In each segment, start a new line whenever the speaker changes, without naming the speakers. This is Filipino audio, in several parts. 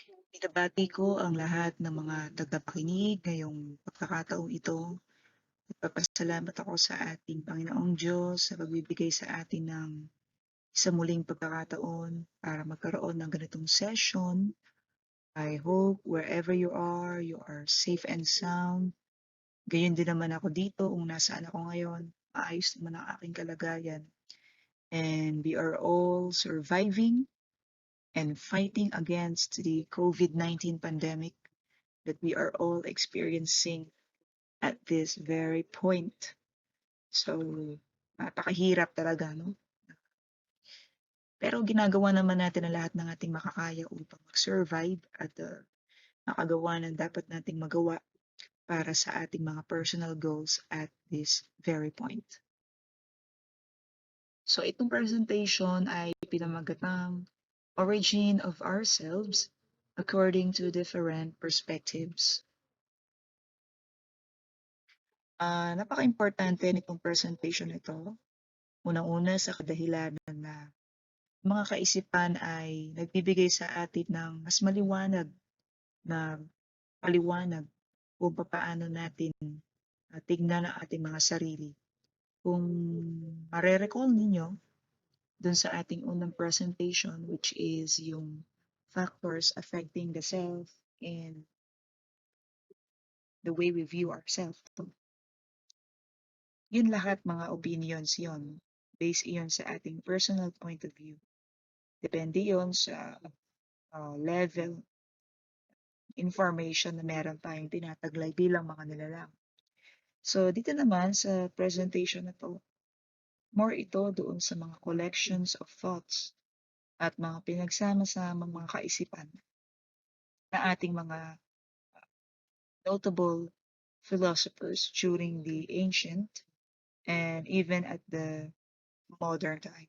Binabati ko ang lahat ng mga tagapakinig ngayong pagkakataong ito. Nagpapasalamat ako sa ating Panginoong Diyos sa pagbibigay sa atin ng isa muling pagkakataon para magkaroon ng ganitong session. I hope wherever you are safe and sound. Gayon din naman ako dito kung nasaan ako ngayon. Maayos naman ang aking kalagayan. And we are all surviving and fighting against the COVID-19 pandemic that we are all experiencing at this very point. So, napakahirap talaga, no? Pero ginagawa naman natin ang lahat ng ating makakaya upang mag-survive at makagawa ng dapat nating magawa para sa ating mga personal goals at this very point. So, itong presentation ay pinamagatang Origin of Ourselves According to Different Perspectives. Napaka-importante nitong presentation ito. Unang-una sa kadahilanan na mga kaisipan ay nagbibigay sa atin ng mas maliwanag na paliwanag kung papaano natin tignan ang ating mga sarili. Kung mare-recall ninyo dun sa ating unang presentation, which is yung factors affecting the self and the way we view ourselves. Yun lahat mga opinions yon. Based iyon sa ating personal point of view. Depende yon sa level information na meron tayong tinataglay bilang mga nilalang. So, dito naman sa presentation na to, more ito doon sa mga collections of thoughts at mga pinagsama-samang mga kaisipan na ating mga notable philosophers during the ancient and even at the modern time.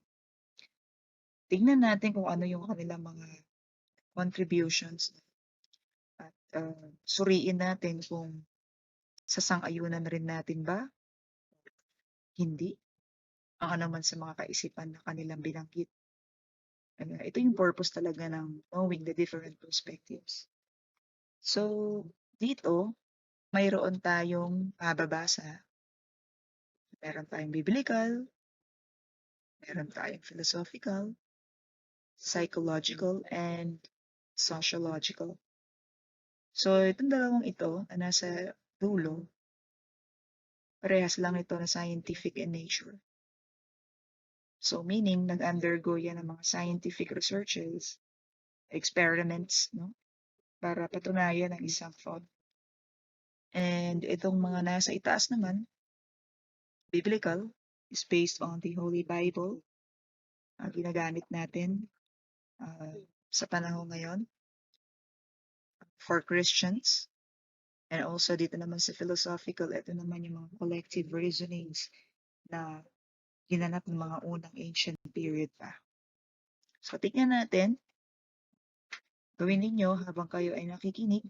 Tignan natin kung ano yung kanilang mga contributions at suriin natin kung sasang-ayunan rin natin ba, hindi, ang naman sa mga kaisipan na kanilang binanggit. Ito yung purpose talaga ng knowing the different perspectives. So, dito, mayroon tayong mababasa. Meron tayong biblical, meron tayong philosophical, psychological, and sociological. So, itong dalawang ito na nasa dulo, parehas lang ito na scientific in nature. So, meaning, nag-undergo yan ng mga scientific researches, experiments, no? Para patunayan ang isang thought. And itong mga nasa itaas naman, biblical, is based on the Holy Bible, ginagamit natin sa panahon ngayon for Christians. And also dito naman sa philosophical, ito naman yung mga collective reasonings na ginanap ng mga unang ancient period pa. So tignan natin, gawin ninyo habang kayo ay nakikinig,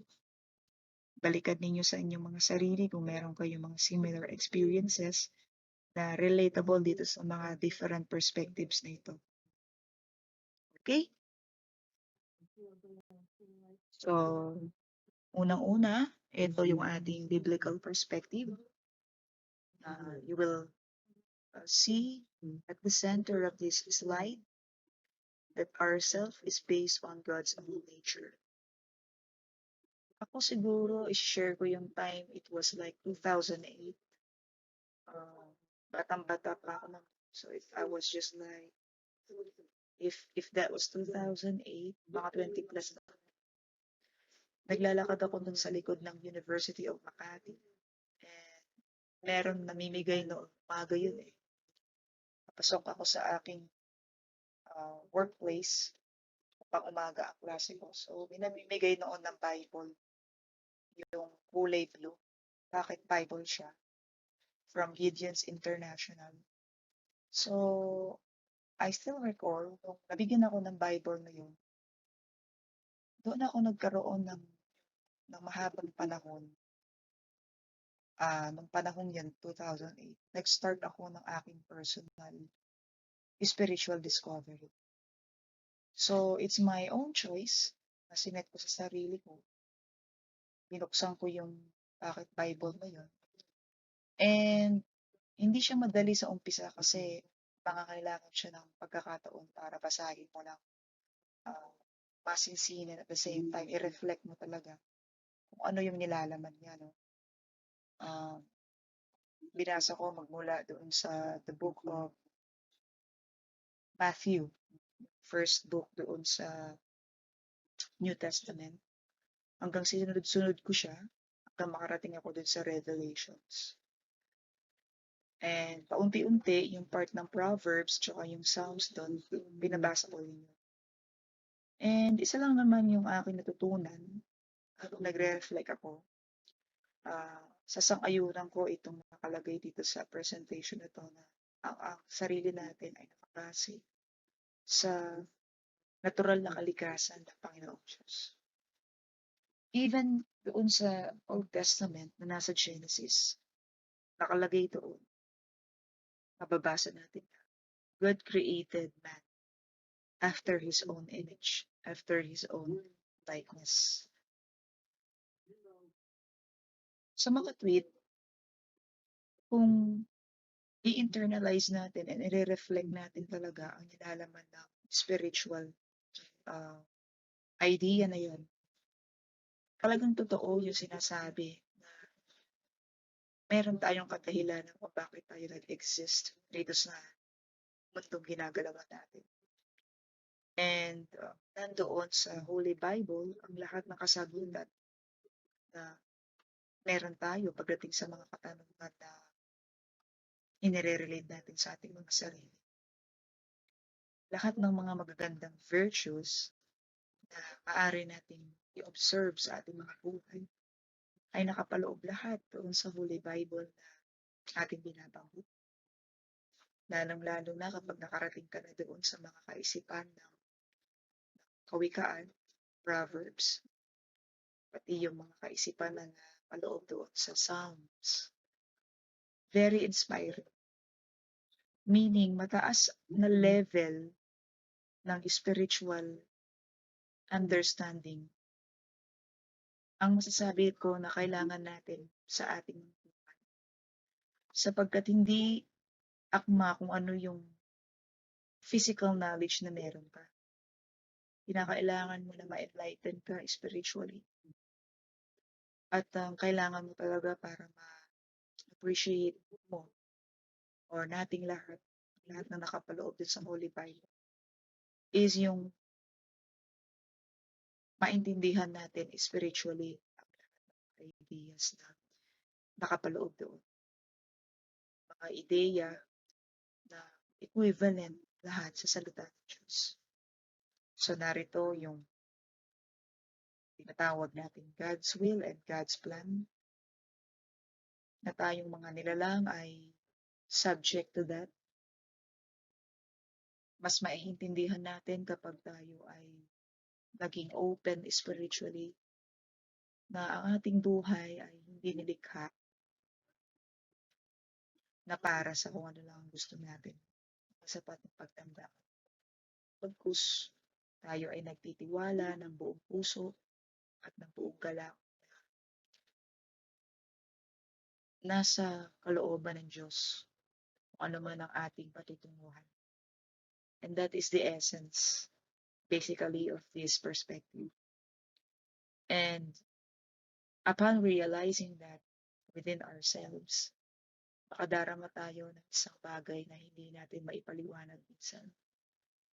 balikan ninyo sa inyong mga sarili kung meron kayong mga similar experiences na relatable dito sa mga different perspectives na ito. Okay? So, unang-una, ito yung ating biblical perspective. You will see at the center of this slide that our self is based on God's own nature. Ako siguro, i-share ko yung time, it was like 2008. Batang-bata pa ako nun. So if I was just like, if that was 2008, mga 20 plus na. Naglalakad ako dun sa likod ng University of Makati. And meron namimigay noon, umaga yun eh. Papasok ako sa aking workplace pang umaga ang klase ko. So, binamimigay noon ng Bible, yung kulay blue. Bakit Bible siya? From Gideon's International. So, I still recall, nung nabigyan ako ng Bible na yun, doon ako nagkaroon ng mahabang panahon. Nung panahon yan, 2008, nag-start ako ng aking personal spiritual discovery. So, it's my own choice na sinet ko sa sarili ko, binuksan ko yung pocket Bible na yun. And hindi siya madali sa umpisa kasi kailangan siya ng pagkakataon para basahin mo lang, ah, masinsinan at the same time i-reflect mo talaga kung ano yung nilalaman niya 'no. Ah, Binasa ko magmula doon sa the book of Matthew, first book doon sa New Testament, hanggang sinunod-sunod ko siya hanggang makarating ako dun sa Revelations. And paunti-unti yung part ng Proverbs tsaka yung Psalms dun, binabasa ko rin yun. And isa lang naman yung aking natutunan habang nagre-reflect ako. Sasang-ayunan ko itong nakalagay dito sa presentation na 'to na ang sarili natin ay nakabase sa natural na kalikasan ng Panginoong Diyos. Even doon sa Old Testament na nasa Genesis, nakalagay doon, mababasa natin na God created man after His own image, after His own likeness. Sa mga tweet, kung i-internalize natin and i-reflect natin talaga ang nilalaman ng spiritual uh, idea na yun, talagang totoo yung sinasabi na meron tayong kadahilanan kung bakit tayo nag-exist dito sa mundong ginagalawan natin. And nandoon sa Holy Bible ang lahat ng kasagutan na meron tayo pagdating sa mga katanungan na inire-relate natin sa ating mga sarili. Lahat ng mga magagandang virtues na maaari nating i-observe sa ating mga buhay ay nakapaloob lahat doon sa Holy Bible na ating binabanggit. Lalong-lalo na kapag nakarating ka na doon sa mga kaisipan ng kawikaan, Proverbs, pati yung mga kaisipan na napaloob doon sa Psalms. Very inspiring. Meaning, mataas na level ng spiritual understanding ang masasabi ko na kailangan natin sa ating buhay. Sapagkat hindi akma kung ano yung physical knowledge na meron ka. Kinakailangan mo na ma-enlighten ka spiritually. At kailangan mo talaga para ma-appreciate mo or nating lahat na nakapaloob din sa Holy Bible is yung maintindihan natin spiritually ang ideas na nakapaloob doon. Mga ideya na equivalent lahat sa salita ng Diyos. So narito yung tinatawag natin God's will and God's plan, na tayong mga nilalang ay subject to that. Mas maiintindihan natin kapag tayo ay naging open spiritually na ang ating buhay ay hindi nilikha na para sa kung ano lang ang gusto natin. Sapat ng pagtanda. Pagkus tayo ay nagtitiwala ng buong puso at ng buong galak. Nasa kalooban ng Diyos kung ano man ang ating patutunguhan. And that is the essence, basically, of this perspective. And upon realizing that within ourselves, makadarama tayo ng isang bagay na hindi natin maipaliwanag minsan.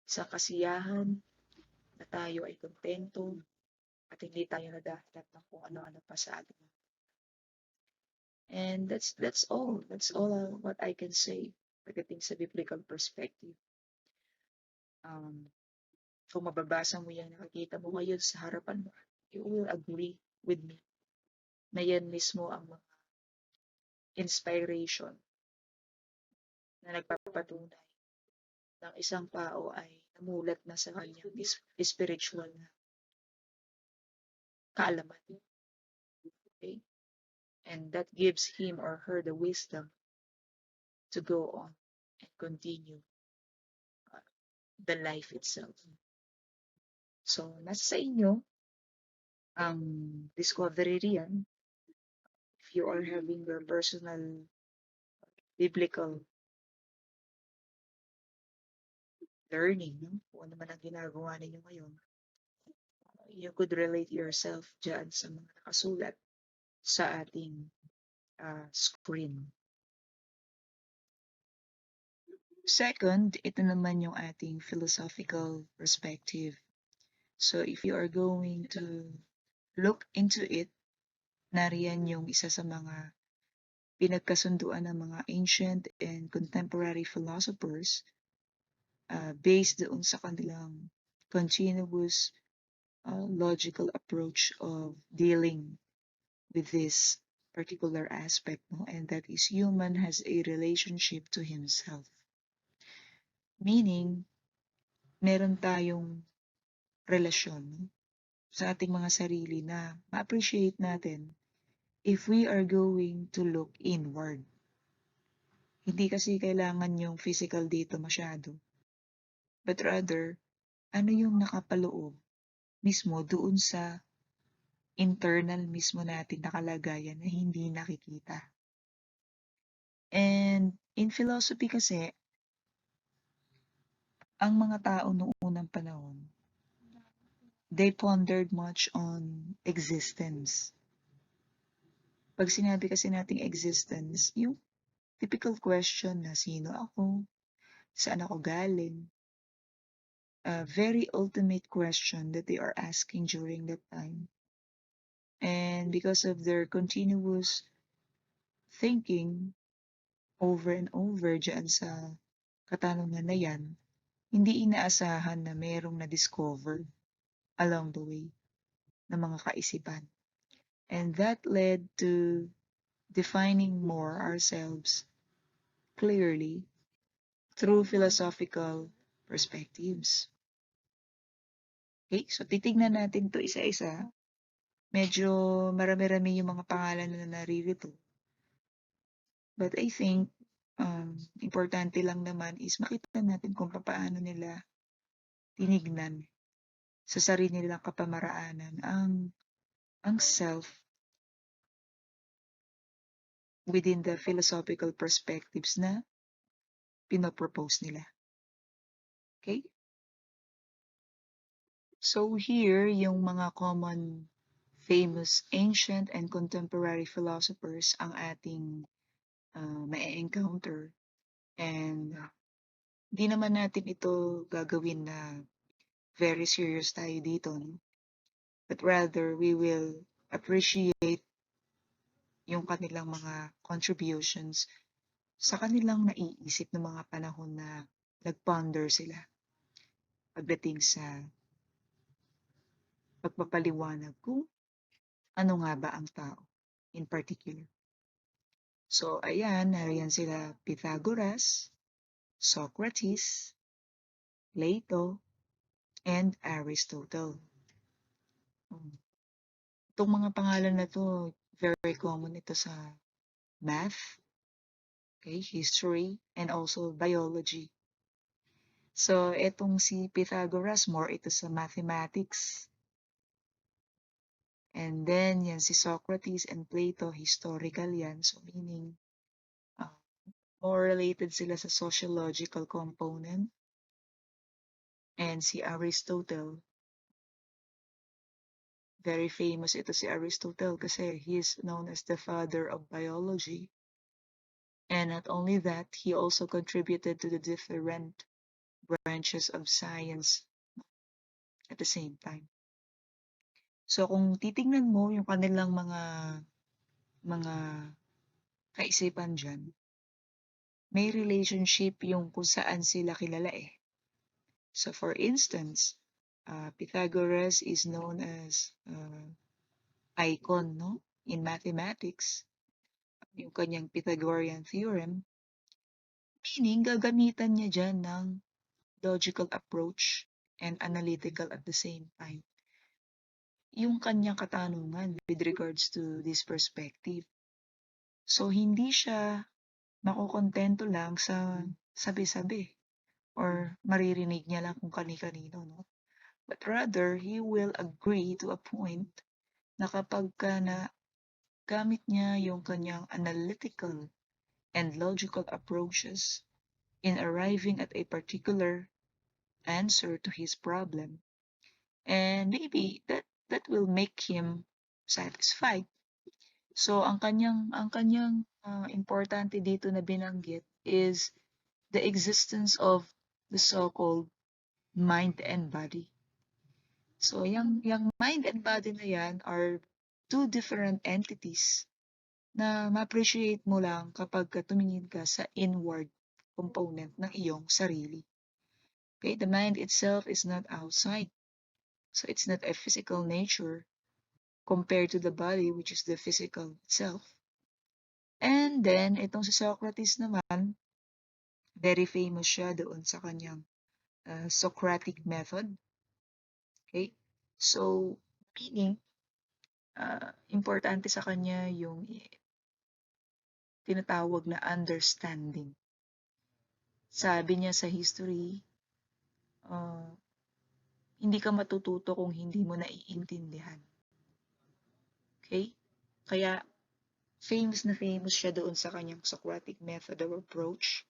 Isang kasiyahan na tayo ay kontento at hindi tayo nadahanap ng kung ano-ano pa sa atin. And that's all. That's all what I can say pagdating sa biblical perspective. Kung mababasa mo yan, nakikita mo ngayon sa harapan mo, you will agree with me na yan mismo ang mga inspiration na nagpapatunay ng isang tao ay namulat na sa kanyang spiritual na kaalaman. Okay? And that gives him or her the wisdom to go on and continue the life itself. So, nasa sa inyo Ang discovery riyan, if you are having your personal biblical learning, no? Kung ano man ang ginagawa ninyo ngayon, you could relate yourself dyan sa mga nakasulat sa ating screen. Second, ito naman yung ating philosophical perspective. So if you are going to look into it, nariyan yung isa sa mga pinagkasunduan ng mga ancient and contemporary philosophers based doon sa kanilang continuous logical approach of dealing with this particular aspect, no? And that is human has a relationship to himself. Meaning, meron tayong relasyon, no? Sa ating mga sarili na ma-appreciate natin if we are going to look inward. Hindi kasi kailangan yung physical dito masyado, but rather, ano yung nakapaloob mismo doon sa internal mismo natin na kalagayan na hindi nakikita. And in philosophy kasi, ang mga tao noong unang panahon, they pondered much on existence. Pag sinabi kasi nating existence, yung typical question na sino ako, saan ako galing, a very ultimate question that they are asking during that time. And because of their continuous thinking over and over dyan sa katanungan na yan, hindi inaasahan na merong na-discover along the way ng mga kaisipan. And that led to defining more ourselves clearly through philosophical perspectives. Okay, so titignan natin to isa-isa. Medyo marami-rami yung mga pangalan na naririto. But I think importante lang naman is makita natin kung paano nila tinignan sa sarili nilang kapamaraanan ang self within the philosophical perspectives na pinopropose nila. Okay? So here, yung mga common, famous, ancient, and contemporary philosophers ang ating ma-encounter. And di naman natin ito gagawin na very serious tayo dito, no? But rather, we will appreciate yung kanilang mga contributions sa kanilang naiisip ng mga panahon na nag-ponder sila pagdating sa pagpapaliwanag kung ano nga ba ang tao in particular. So ayan, nariyan sila Pythagoras, Socrates, Plato, and Aristotle. Itong mga pangalan na to, very common ito sa math, okay, history, and also biology. So itong si Pythagoras, more ito sa mathematics. And then yan si Socrates and Plato, historical yan. So meaning, more related sila sa sociological component. And si Aristotle, very famous ito si Aristotle kasi he is known as the father of biology. And not only that, he also contributed to the different branches of science at the same time. So kung titingnan mo yung kanilang mga kaisipan dyan, may relationship yung kung saan sila kilala eh. So for instance, Pythagoras is known as icon, no? In mathematics, yung kanyang Pythagorean theorem, meaning gagamitan niya dyan ng logical approach and analytical at the same time yung kanyang katanungan with regards to this perspective. So hindi siya makokontento lang sa sabi-sabi or maririnig niya lang kung kani-kanino, no? But rather, he will agree to a point na kapagka na gamit niya yung kanyang analytical and logical approaches in arriving at a particular answer to his problem, and maybe that will make him satisfied. So ang kanyang importante dito na binanggit is the existence of the so-called mind and body. So yang mind and body na yan are two different entities na ma-appreciate mo lang kapag tumingin ka sa inward component ng iyong sarili. Okay, the mind itself is not outside. So it's not a physical nature compared to the body, which is the physical itself. And then, itong si Socrates naman, very famous siya doon sa kanyang Socratic method. Okay? So, meaning, importante sa kanya yung tinatawag na understanding. Sabi niya sa history, uh, hindi ka matututo kung hindi mo naiintindihan. Okay? Kaya, famous siya doon sa kanyang Socratic method of approach,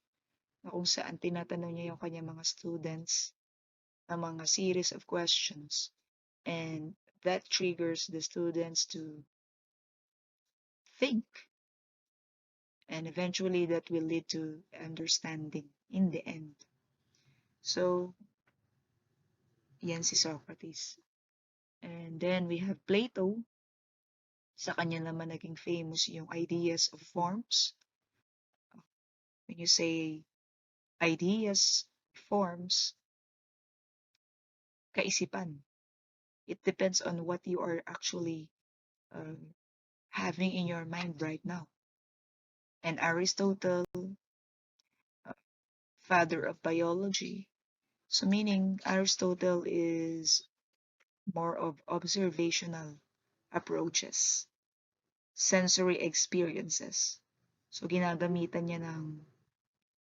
na kung saan tinatanong niya yung kanyang mga students ng mga series of questions, and that triggers the students to think, and eventually that will lead to understanding in the end. So, yan si Socrates. And then we have Plato. Sa kanya naman naging famous yung ideas of forms. When you say ideas, forms, kaisipan. It depends on what you are actually having in your mind right now. And Aristotle, uh, father of biology. So meaning Aristotle is more of observational approaches, sensory experiences. So ginagamitan niya ng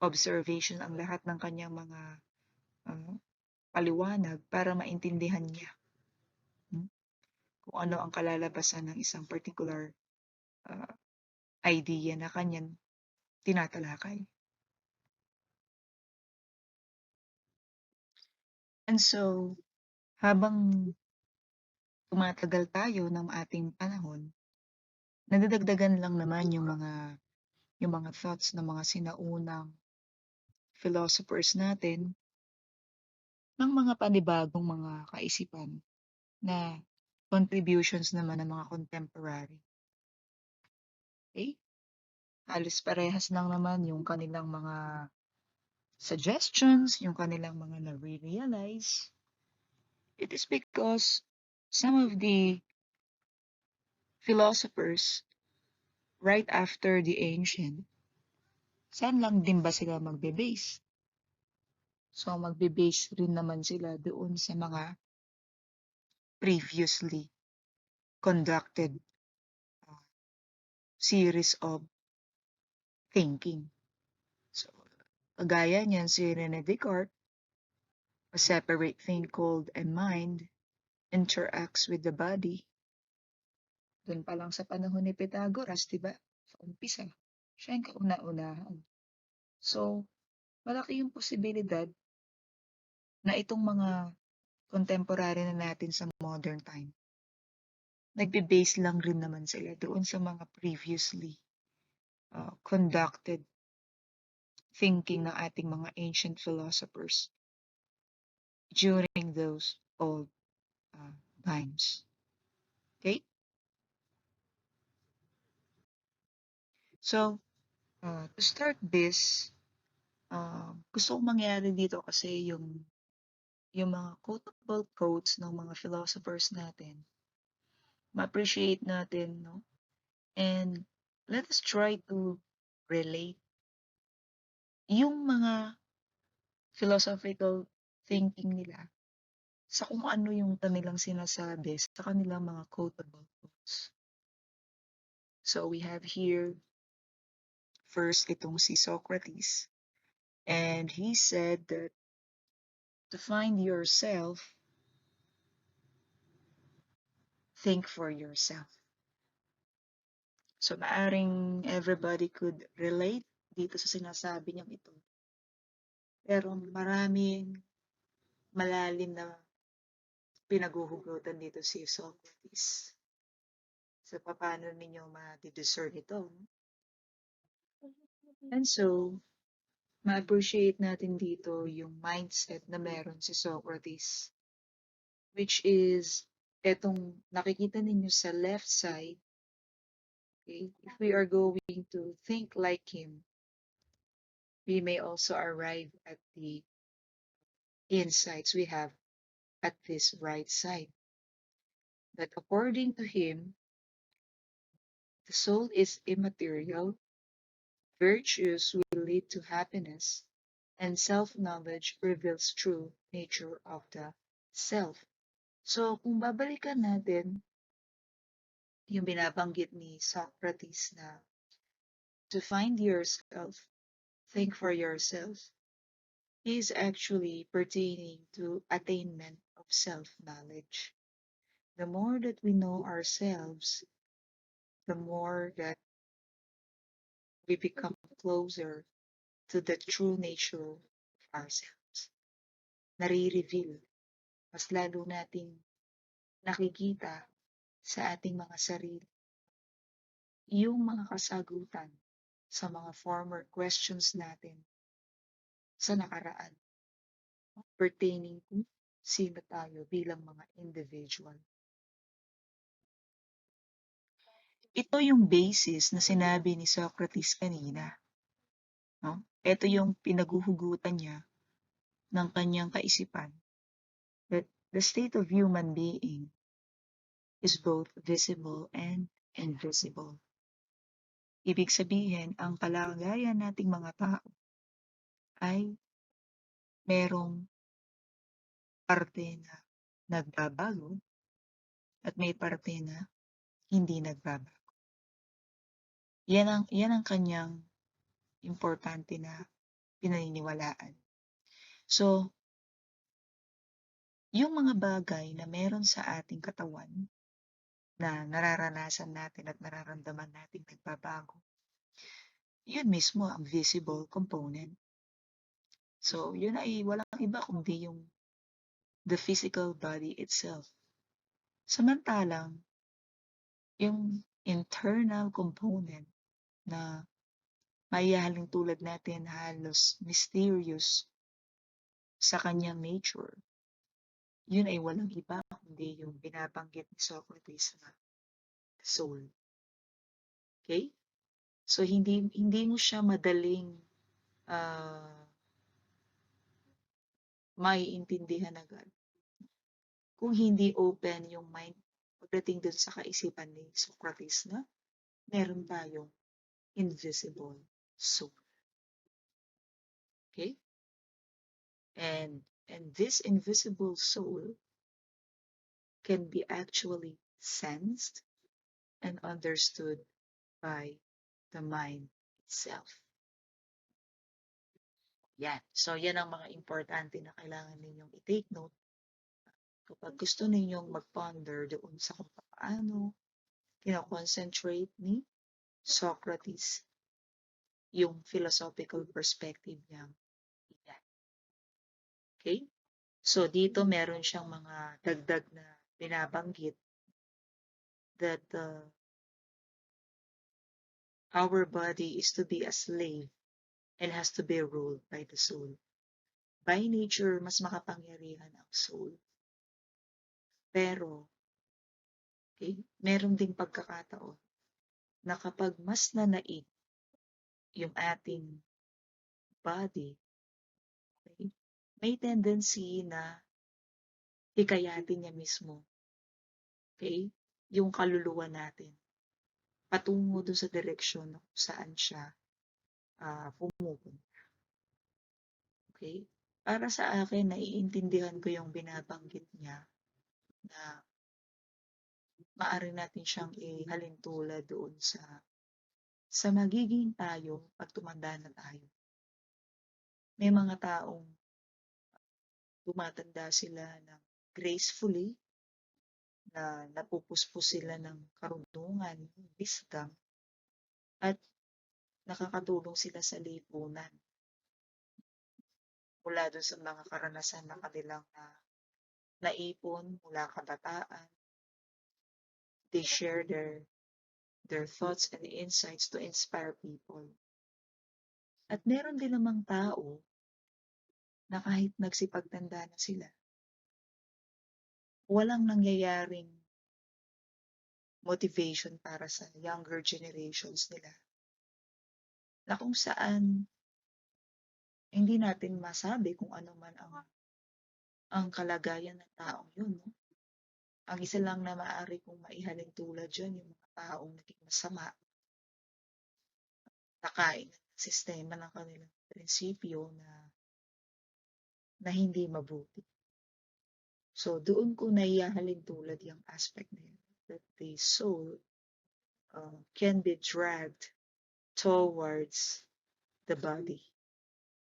observation ang lahat ng kanyang mga uh, paliwanag para maintindihan niya kung ano ang kalalabasan ng isang particular uh, idea na kanyang tinatalakay. And so, habang tumatagal tayo ng ating panahon, nadadagdagan lang naman yung mga thoughts ng mga sinaunang philosophers natin ng mga panibagong mga kaisipan na contributions naman ng mga contemporary. Okay? Halos parehas lang naman yung kanilang mga suggestions, yung kanilang mga na-realize. It is because some of the philosophers right after the ancient, saan lang din ba sila magbe-base? So magbe-base rin naman sila doon sa mga previously conducted series of thinking. So, kagaya niyan si Rene Descartes, a separate thing called a mind interacts with the body. Doon pa lang sa panahon ni Pythagoras, di ba? Sa umpisa, siya yung kauna-unahan. So, malaki yung posibilidad na itong mga contemporary na natin sa modern time, nagbe-base lang rin naman sila doon sa mga previously conducted thinking ng ating mga ancient philosophers during those old times. Okay? So, to start this, gusto kong mangyari dito kasi yung mga quotable quotes ng mga philosophers natin, ma-appreciate natin, no? And let us try to relate yung mga philosophical thinking nila sa kung ano yung kanilang sinasabi sa kanilang mga quotable quotes. So we have here first itong si Socrates, and he said that to find yourself, think for yourself. So, maaring everybody could relate dito sa sinasabi niyang ito. Pero maraming malalim na pinaguhugutan dito si Socrates. So, paano ninyo ma-discern ito? And so, ma-appreciate natin dito yung mindset na meron si Socrates, which is etong nakikita ninyo sa left side. Okay? If we are going to think like him, we may also arrive at the insights we have at this right side. That according to him, the soul is immaterial, virtues will lead to happiness, and self-knowledge reveals true nature of the self. So, kung babalikan natin yung binabanggit ni Socrates na to find yourself, think for yourself, is actually pertaining to attainment of self-knowledge. The more that we know ourselves, the more that we become closer to the true nature of ourselves. Nare-reveal, mas lalo nating nakikita sa ating mga sarili yung mga kasagutan sa mga former questions natin sa nakaraan pertaining to sino tayo bilang mga individual. Ito yung basis na sinabi ni Socrates kanina. No? Ito yung pinaguhugutan niya ng kanyang kaisipan that the state of human being is both visible and invisible. Ibig sabihin, ang kalagayan nating mga tao ay merong parte na nagbabago at may parte na hindi nagbabago. Yan ang kanyang importante na pinaniniwalaan. So, yung mga bagay na meron sa ating katawan na nararanasan natin at nararamdaman nating nagbabago, yun mismo ang visible component. So, yun ay walang iba kundi yung the physical body itself. Samantalang, yung internal component na maihahalin tulad natin halos mysterious sa kanyang nature, yun ay walang iba kundi yung binabanggit ni Socrates na soul. Okay? So, hindi mo siya madaling maiintindihan agad kung hindi open yung mind pagdating dun sa kaisipan ni Socrates na meron tayong invisible soul. Okay? And this invisible soul can be actually sensed and understood by the mind itself. Yan. So, yan ang mga importante na kailangan ninyong i-take note kapag gusto ninyong mag-ponder doon sa kung paano kino-concentrate ni Socrates yung philosophical perspective niya. Okay? So, dito meron siyang mga dagdag na binabanggit that our body is to be a slave and has to be ruled by the soul. By nature, mas makapangyarihan ang soul. Pero, okay, meron ding pagkakataon na kapag mas nanaig yung ating body, okay, may tendency na hikayatin niya mismo, okay, yung kaluluwa natin patungo doon sa direksyon kung saan siya pumupunta. Okay? Para sa akin, naiintindihan ko yung binabanggit niya na maaari natin siyang ihalin tulad doon sa magiging tayo pag tumanda na tayo. May mga taong tumatanda sila ng gracefully, na napupuspos sila ng karunungan, wisdom, at nakakatulong sila sa lipunan mula dun sa mga karanasan na kanilang naipon mula kabataan. They share their thoughts and insights to inspire people. At meron din namang tao na kahit nagsipagtanda na sila, walang nangyayaring motivation para sa younger generations nila na kung saan hindi natin masabi kung ano man ang kalagayan ng taong yun. No? Ang isa lang na maaari kong maihalin tulad dyan, yung mga taong naging masama, nakain ng sistema ng kanilang prinsipyo na hindi mabuti. So, doon ko naihahalin tulad yung aspect na yun, that the soul can be dragged towards the body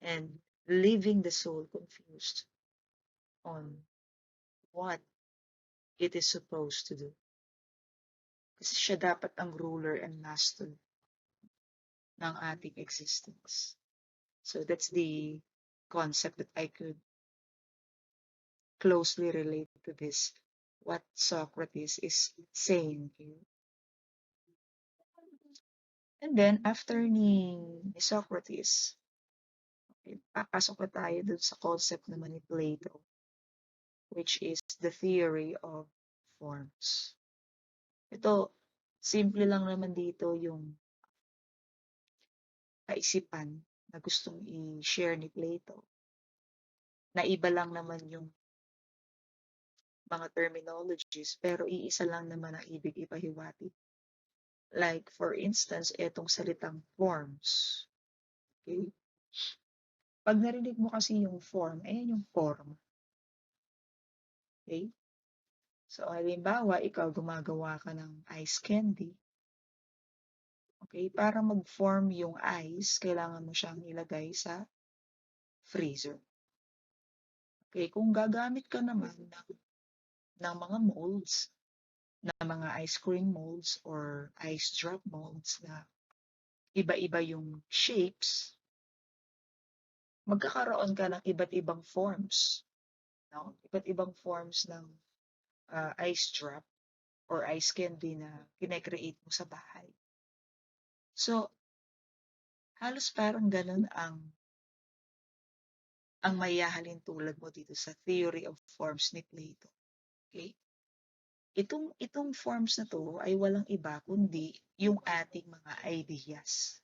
and leaving the soul confused on what it is supposed to do. Kasi siya dapat ang ruler and master ng ating existence. So that's the concept that I could closely relate to this, what Socrates is saying here. And then, after ni Socrates, okay, papasok na tayo dun sa concept naman ni Plato, which is the theory of forms. Ito, simple lang naman dito yung kaisipan na gustong i-share ni Plato. Na iba lang naman yung mga terminologies, pero iisa lang naman ang ibig ipahiwatig. Like, for instance, etong salitang forms. Okay? Pag narinig mo kasi yung form, ayan yung form. Okay? So, halimbawa, ikaw gumagawa ka ng ice candy. Okay? Para mag-form yung ice, kailangan mo siyang ilagay sa freezer. Okay? Kung gagamit ka naman ng mga molds, na mga ice cream molds or ice drop molds na iba-iba yung shapes, magkakaroon ka ng iba't ibang forms. No? Iba't ibang forms ng ice drop or ice candy na kinecreate mo sa bahay. So, halos parang ganun ang mayahalin tulad mo dito sa theory of forms ni Plato. Okay? Itong forms na to ay walang iba kundi yung ating mga ideas.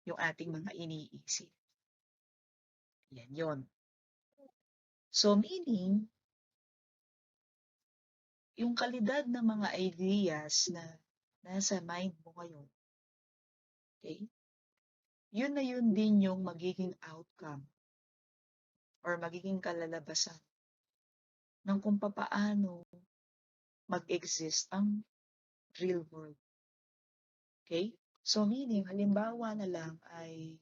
Yung ating mga iniisip. Yan yon. So, meaning, yung kalidad ng mga ideas na nasa mind mo ngayon, okay? Yun na yun din yung magiging outcome or magiging kalalabasan ng kung papaano mag-exist ang real world. Okay? So, meaning, halimbawa na lang ay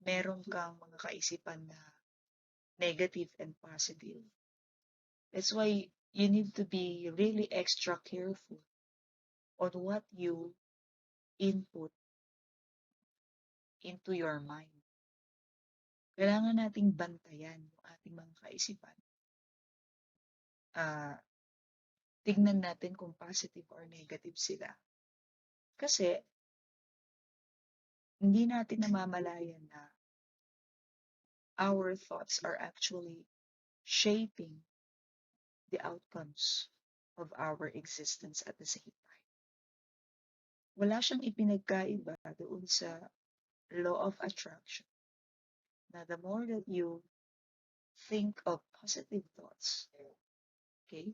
meron kang mga kaisipan na negative and positive. That's why you need to be really extra careful on what you input into your mind. Kailangan nating bantayan yung ating mga kaisipan. Tignan natin kung positive or negative sila. Kasi, hindi natin namamalayan na our thoughts are actually shaping the outcomes of our existence at the same time. Wala siyang ipinagkaiba doon sa law of attraction na the more that you think of positive thoughts, okay,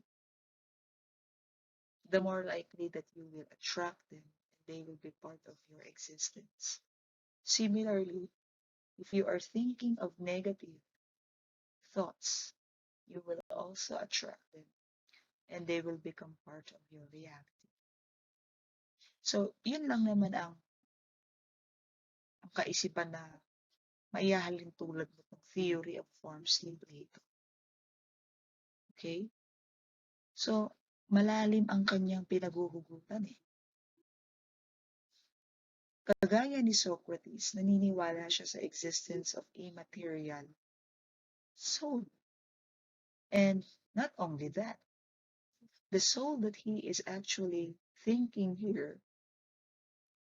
the more likely that you will attract them and they will be part of your existence. Similarly, if you are thinking of negative thoughts, you will also attract them and they will become part of your reality. So, yun lang naman ang kaisipan na maihahalin tulad mo ng theory of forms ni Plato. Okay? So, malalim ang kanyang pinaghuhugutan eh. Kagaya ni Socrates, naniniwala siya sa existence of immaterial soul. And not only that, the soul that he is actually thinking here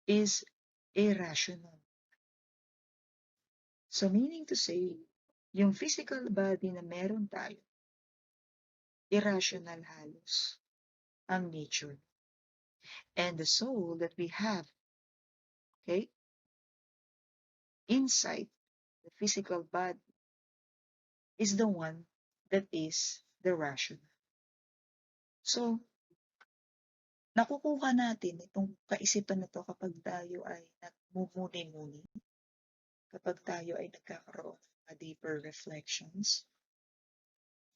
is irrational. So meaning to say, yung physical body na meron tayo, irrational halos ang nature. And the soul that we have, okay, inside the physical body is the one that is the rational. So, nakukuha natin itong kaisipan na to kapag tayo ay nagmumuni-muni, kapag tayo ay nagkakaroon ng deeper reflections.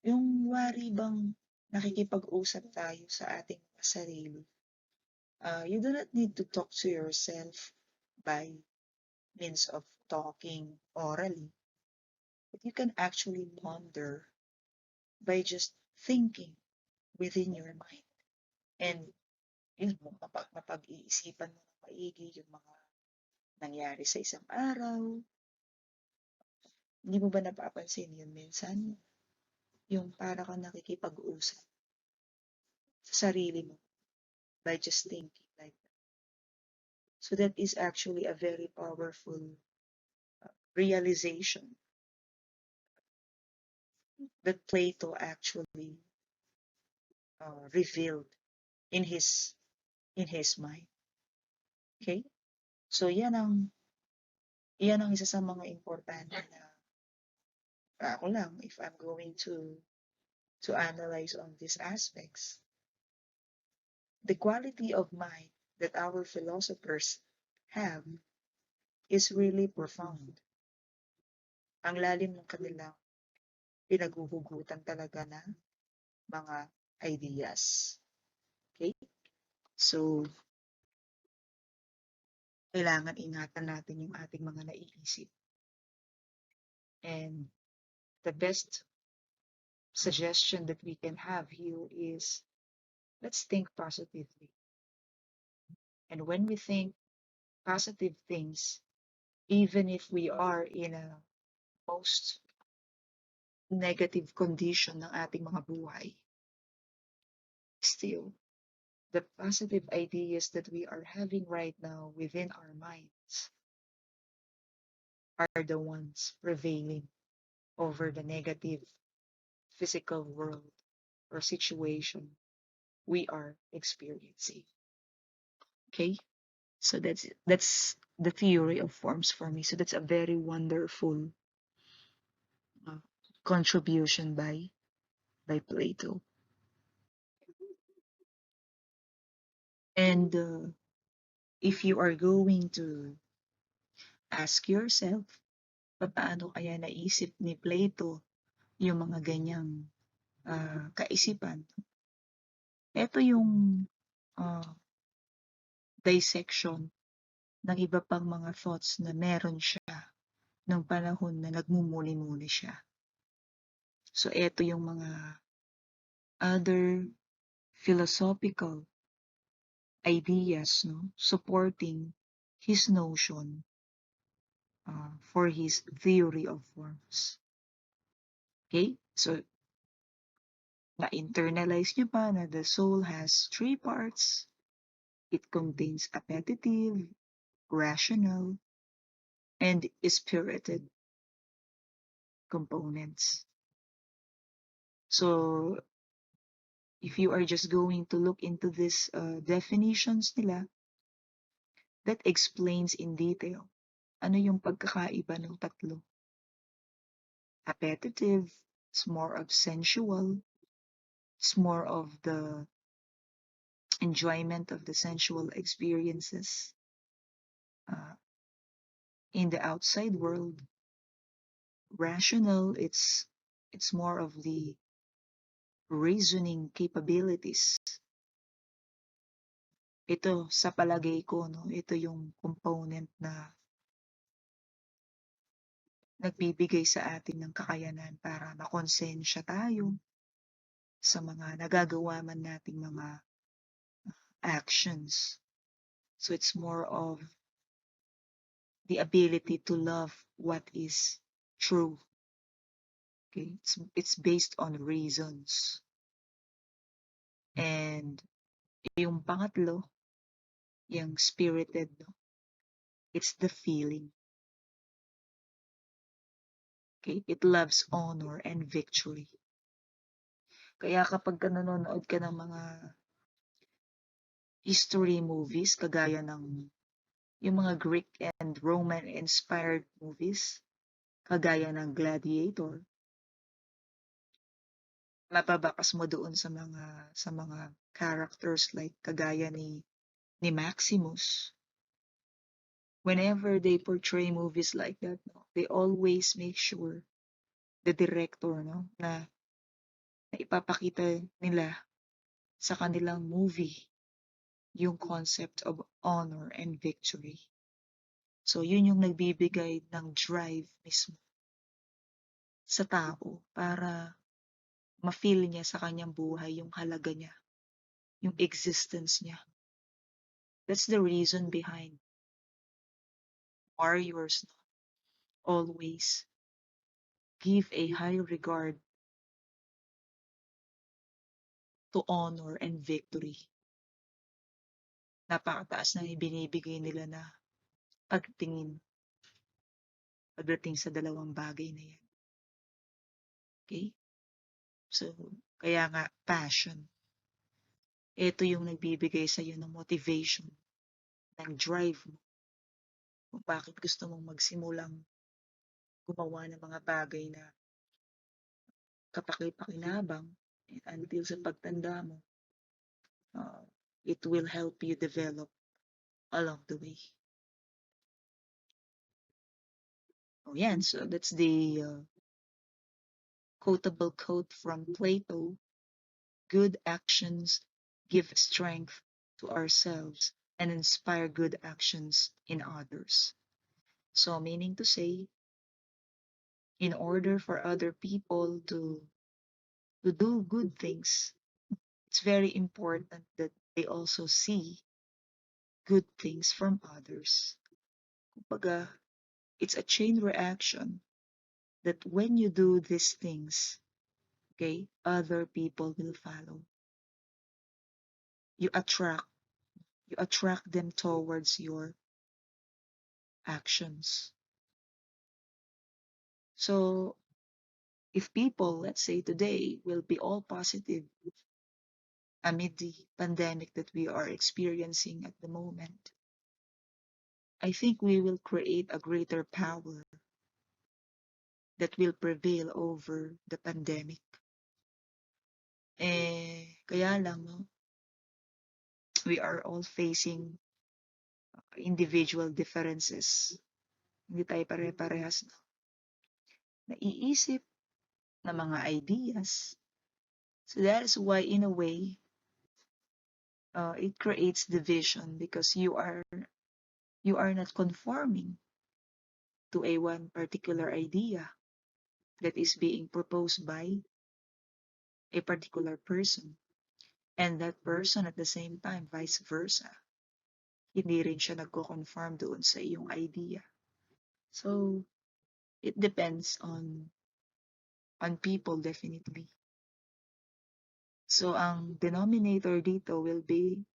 Yung wari bang nakikipag-usap tayo sa ating mga sarili. You do not need to talk to yourself by means of talking orally, but you can actually ponder by just thinking within your mind. And yun mo, mapag-iisipan mo ng maigi yung mga nangyari sa isang araw. Hindi mo ba napapansin yun minsan? Yung para kang nakikipag-usap sa sarili mo by just thinking like that. So that is actually a very powerful realization that Plato actually revealed in his mind. Okay? So yan ang isa sa mga importante na ako lang if I'm going to analyze on these aspects. The quality of mind that our philosophers have is really profound. Ang lalim ng kanilang pinaghuhugutan talaga na mga ideas. Okay? So, kailangan ingatan natin yung ating mga naiisip. And the best suggestion that we can have here is let's think positively. And when we think positive things, even if we are in a most negative condition ng ating mga buhay, still, the positive ideas that we are having right now within our minds are the ones prevailing over the negative physical world or situation we are experiencing. Okay? So that's the theory of forms for me. So that's a very wonderful uh, contribution by Plato. And if you are going to ask yourself, paano kaya naisip ni Plato yung mga ganyang kaisipan? Ito yung dissection ng iba pang mga thoughts na meron siya nung panahon na nagmumuni-muni siya. So, ito yung mga other philosophical ideas, no, supporting his notion for his theory of forms. Okay? So, na-internalize niyo pa na the soul has three parts. It contains appetitive, rational, and spirited components. So, if you are just going to look into these definitions nila, that explains in detail ano yung pagkakaiba ng tatlo. Appetitive, it's more of sensual, it's more of the enjoyment of the sensual experiences in the outside world. Rational, it's more of the reasoning capabilities. Ito, sa palagay ko, no, ito yung component na nagbibigay sa atin ng kakayanan para makonsensya tayo, sa mga nagagawa man nating mga actions. So it's more of the ability to love what is true. Okay, it's based on reasons. And yung pangatlo, yung spirited, no? It's the feeling. Okay, it loves honor and victory. Kaya kapag nanonood ka ng mga history movies, kagaya ng yung mga Greek and Roman inspired movies, kagaya ng Gladiator, mababakas mo doon sa mga characters like kagaya ni Maximus. Whenever they portray movies like that, no, they always make sure the director, no, na ipapakita nila sa kanilang movie yung concept of honor and victory. So yun yung nagbibigay ng drive mismo sa tao para ma-feel niya sa kanyang buhay yung halaga niya, yung existence niya. That's the reason behind warriors, no, always give a high regard to honor and victory. Napakataas na ibinibigay nila na pagtingin pagdating sa dalawang bagay na yan. Okay? So, kaya nga, passion. Ito yung nagbibigay sa iyo ng motivation, ng drive mo, kung bakit gusto mong magsimulang gumawa ng mga bagay na kapaki-pakinabang until sa pagtanda mo, uh, it will help you develop along the way. Oh, yan. So, that's the quotable quote from Plato. Good actions give strength to ourselves and inspire good actions in others. So, meaning to say, in order for other people to do good things, it's very important that they also see good things from others. Kumbaga, it's a chain reaction that when you do these things, okay, other people will follow. You attract you attract them towards your actions. So if people, let's say today, will be all positive amid the pandemic that we are experiencing at the moment, I think we will create a greater power that will prevail over the pandemic. Kaya lang, no, we are all facing individual differences. Hindi tayo pare-parehas na naiisip na mga ideas. So that is why, in a way, it creates division because you are not conforming to a one particular idea that is being proposed by a particular person, and that person at the same time vice versa, hindi rin siya nagko-conform doon sa iyong idea. So it depends on people, definitely. So ang denominator dito will be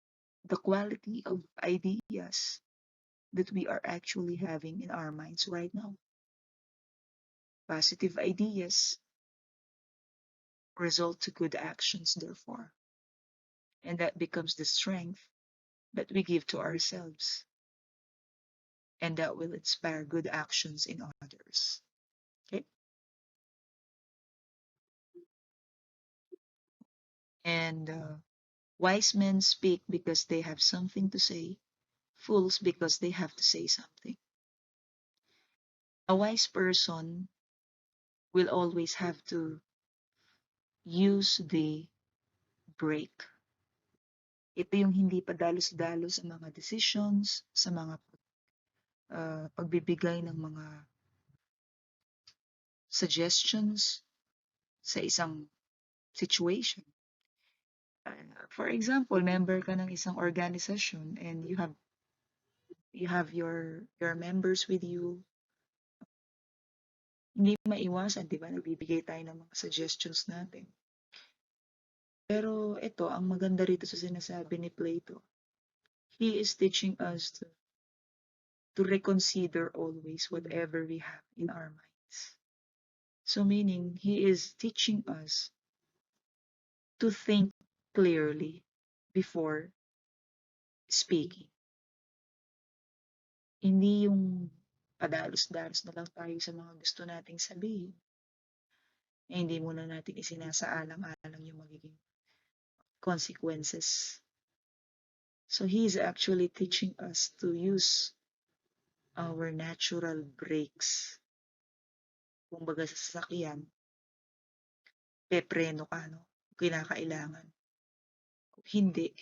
the quality of ideas that we are actually having in our minds right now. Positive ideas result to good actions, therefore. And that becomes the strength that we give to ourselves. And that will inspire good actions in others. Okay? And wise men speak because they have something to say, fools because they have to say something. A wise person will always have to use the break. Ito yung hindi padalos-dalos sa mga decisions, sa mga pagbibigay ng mga suggestions sa isang situation. For example, member ka ng isang organisasyon and you have your members with you. Hindi maiwasan, 'di ba, nagbibigay tayo ng mga suggestions natin. Pero ito, ang maganda rito sa sinasabi ni Plato, he is teaching us to reconsider always whatever we have in our minds. So meaning, he is teaching us to think clearly before speaking. Hindi yung padalos-dalos na lang tayo sa mga gusto nating sabihin, eh hindi muna natin isinasaalang-alang yung magiging consequences. So he is actually teaching us to use our natural brakes. Kumbaga sa sasakyan, pepreno ka, no? Kung kinakailangan. Kung hindi,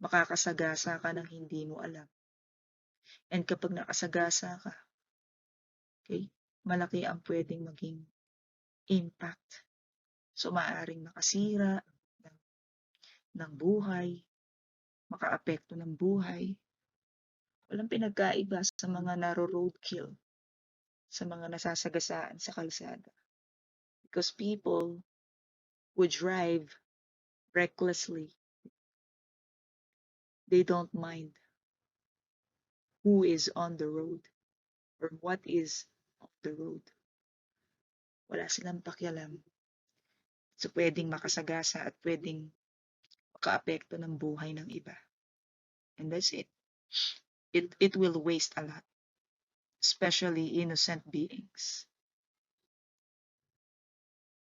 makakasagasa ka ng hindi mo alam. And kapag nakasagasa ka, okay, malaki ang pwedeng maging impact. So, maaaring makasira ng buhay, makaapekto ng buhay. Walang pinagkaiba sa mga naro-roadkill, sa mga nasasagasaan sa kalsada. Because people who drive recklessly, they don't mind who is on the road or what is off the road. Wala silang pakialam. So, pwedeng makasagasa at pwedeng makaapekto ng buhay ng iba. And that's it. It will waste a lot, especially innocent beings.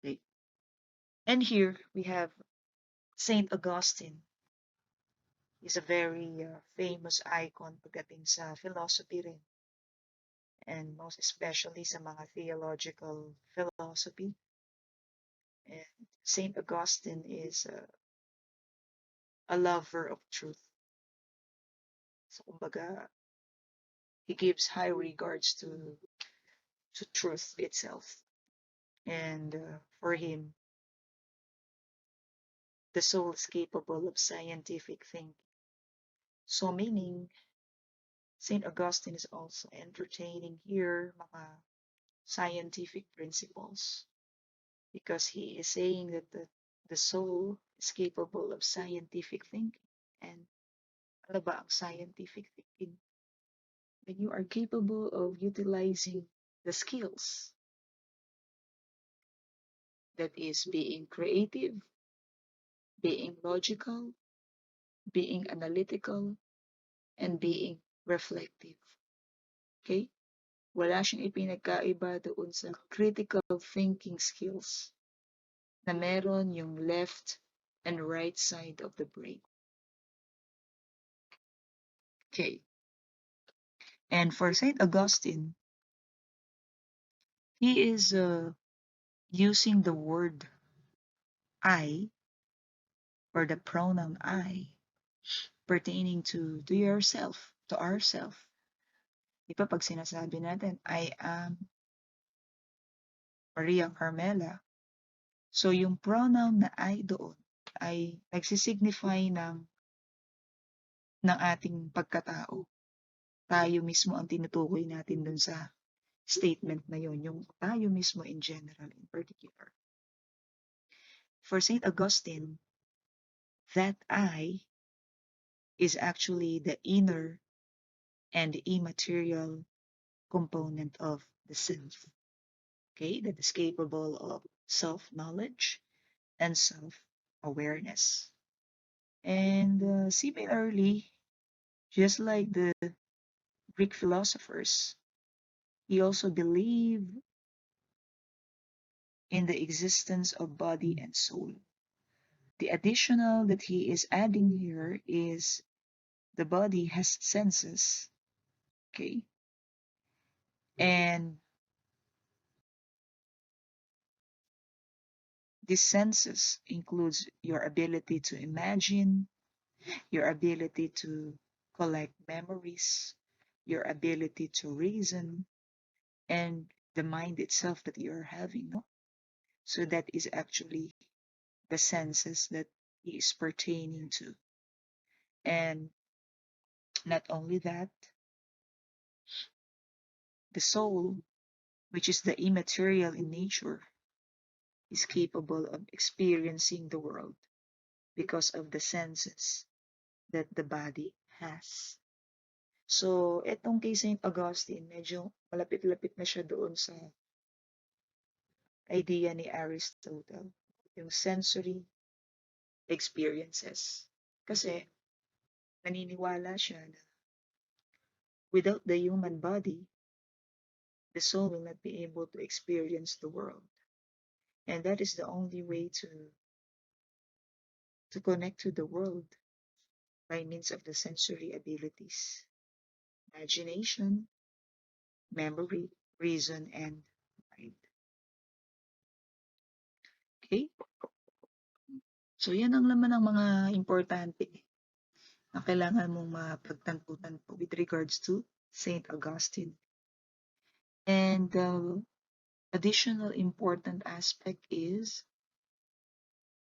Okay. And here we have Saint Augustine. He's a very famous icon pagdating sa philosophy rin. And most especially sa mga theological philosophy. And Saint Augustine is a lover of truth. So kumbaga, he gives high regards to truth itself. And for him, the soul is capable of scientific thinking. So meaning, St. Augustine is also entertaining here mga scientific principles because he is saying that the soul is capable of scientific thinking. And ano ba ang scientific thinking? When you are capable of utilizing the skills, that is being creative, being logical, being analytical, and being reflective. Okay? Wala siyang ipinagkaiba doon sa critical thinking skills na meron yung left and right side of the brain. Okay. And for St. Augustine, he is using the word I or the pronoun I pertaining to yourself, to ourself. Di ba pag sinasabi natin, I am Maria Carmela. So yung pronoun na I doon ay nagsisignify ng ating pagkatao. Tayo mismo ang tinutukoy natin dun sa statement na yon, yung tayo mismo in general, in particular. For St. Augustine, that I is actually the inner and immaterial component of the self. Okay, that is capable of self-knowledge and self-awareness. And similarly, just like the Greek philosophers, he also believed in the existence of body and soul. The additional that he is adding here is the body has senses, okay? And these senses includes your ability to imagine, your ability to collect memories, your ability to reason, and the mind itself that you're having, no? So that is actually the senses that he is pertaining to. And not only that, the soul, which is the immaterial in nature, is capable of experiencing the world because of the senses that the body has. So, etong kay Saint Augustine, medyo malapit-lapit na siya doon sa idea ni Aristotle, yung sensory experiences. Kasi naniniwala siya na without the human body, the soul will not be able to experience the world. And that is the only way to connect to the world by means of the sensory abilities, imagination, memory, reason, and mind. Okay? So, yan ang laman ng mga importante na kailangan mong mapagtanto-tanto with regards to Saint Augustine. And the additional important aspect is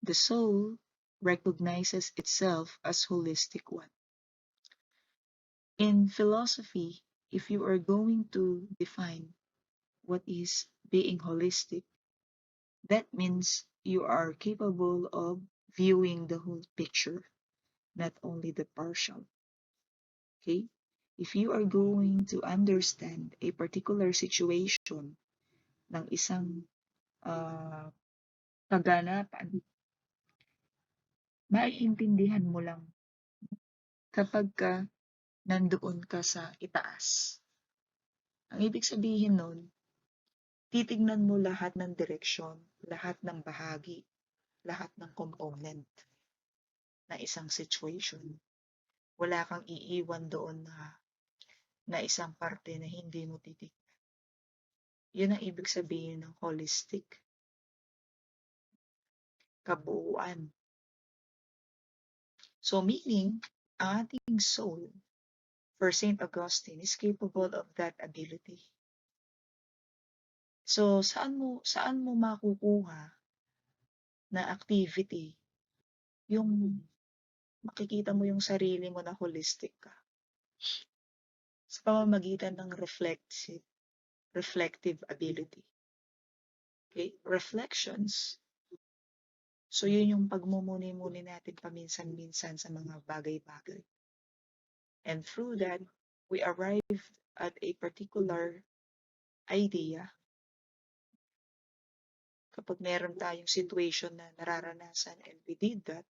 the soul recognizes itself as holistic one. In philosophy, if you are going to define what is being holistic, that means you are capable of viewing the whole picture, not only the partial. Okay? If you are going to understand a particular situation ng isang kaganapan, maiintindihan mo lang kapag nandoon ka sa itaas. Ang ibig sabihin nun, titignan mo lahat ng direksyon, lahat ng bahagi, lahat ng component na isang situation. Wala kang iiwan doon na isang parte na hindi mo titignan. Yun ang ibig sabihin ng holistic, kabuuan. So meaning, ang ating soul, for Saint Augustine, is capable of that ability. So saan mo makukuha na activity yung makikita mo yung sarili mo na holistic ka? Sa pamamagitan ng reflective ability. Okay? Reflections. So yun yung pagmumuni-muni natin paminsan-minsan sa mga bagay-bagay. And through that, we arrive at a particular idea. Kapag meron tayong situation na nararanasan and we did that,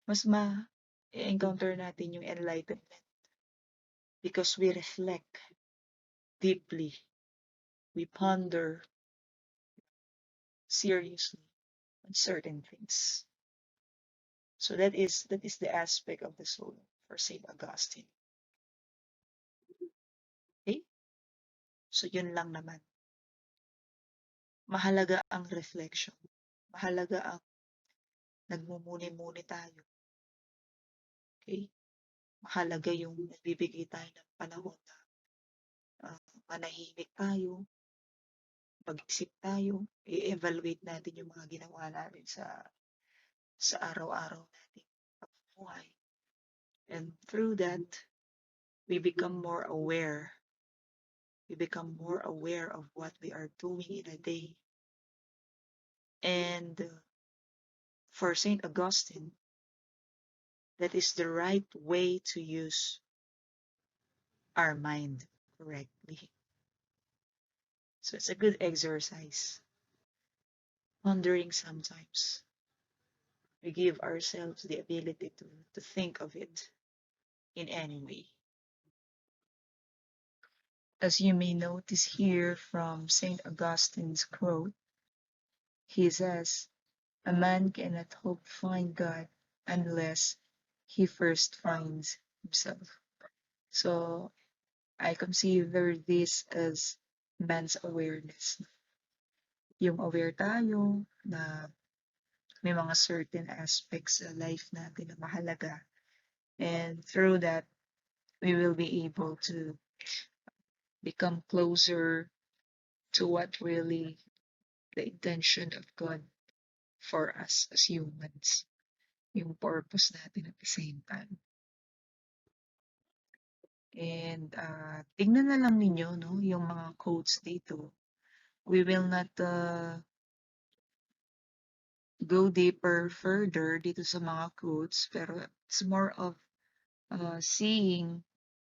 mas ma-encounter natin yung enlightenment because we reflect deeply. We ponder seriously on certain things. So that is the aspect of the soul for Saint Augustine. Okay? So yun lang naman. Mahalaga ang reflection. Mahalaga ang nagmumuni-muni tayo. Okay? Mahalaga yung nagbibigay tayo ng panahon na manahimik tayo, mag-isip tayo, i-evaluate natin yung mga ginawa natin sa araw-araw nating pamumuhay. And through that, we become more aware. We become more aware of what we are doing in a day. And for Saint Augustine, that is the right way to use our mind correctly. So it's a good exercise. Pondering sometimes. We give ourselves the ability to think of it in any way. As you may notice here from St. Augustine's quote, he says, "A man cannot hope to find God unless he first finds himself." So I consider this as man's awareness. Yung aware tayo na may mga certain aspects sa life natin na mahalaga. And through that, we will be able to become closer to what really the intention of God for us as humans. yung purpose natin at the same time. And tingnan na lang ninyo, no, yung mga quotes dito. We will not go deeper further dito sa mga quotes, pero it's more of seeing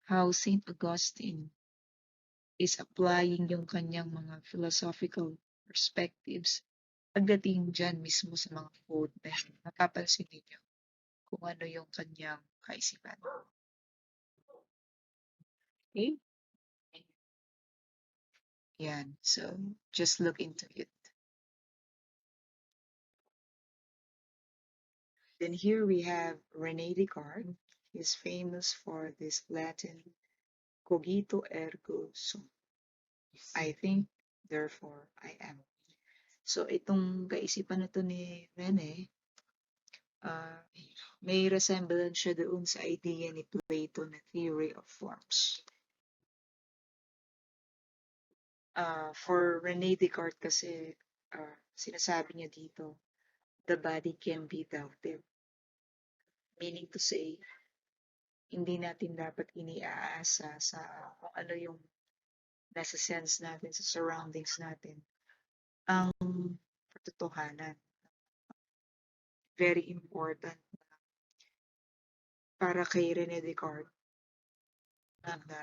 how Saint Augustine is applying yung kanyang mga philosophical perspectives pagdating dyan mismo sa mga quote na yun. Napapansin ninyo kung ano yung kanyang kaisipan. Okay? Yan. So, just look into it. Then here we have René Descartes. He's famous for this Latin cogito ergo sum. I think, therefore I am. So, itong kaisipan na to ni René, may resemblance siya doon sa idea ni Plato na theory of forms. For René Descartes kasi, sinasabi niya dito, the body can be doubted. Meaning to say, hindi natin dapat iniaasa sa kung ano yung nasa sense natin, sa surroundings natin, ang katotohanan. Very important para kay René Descartes na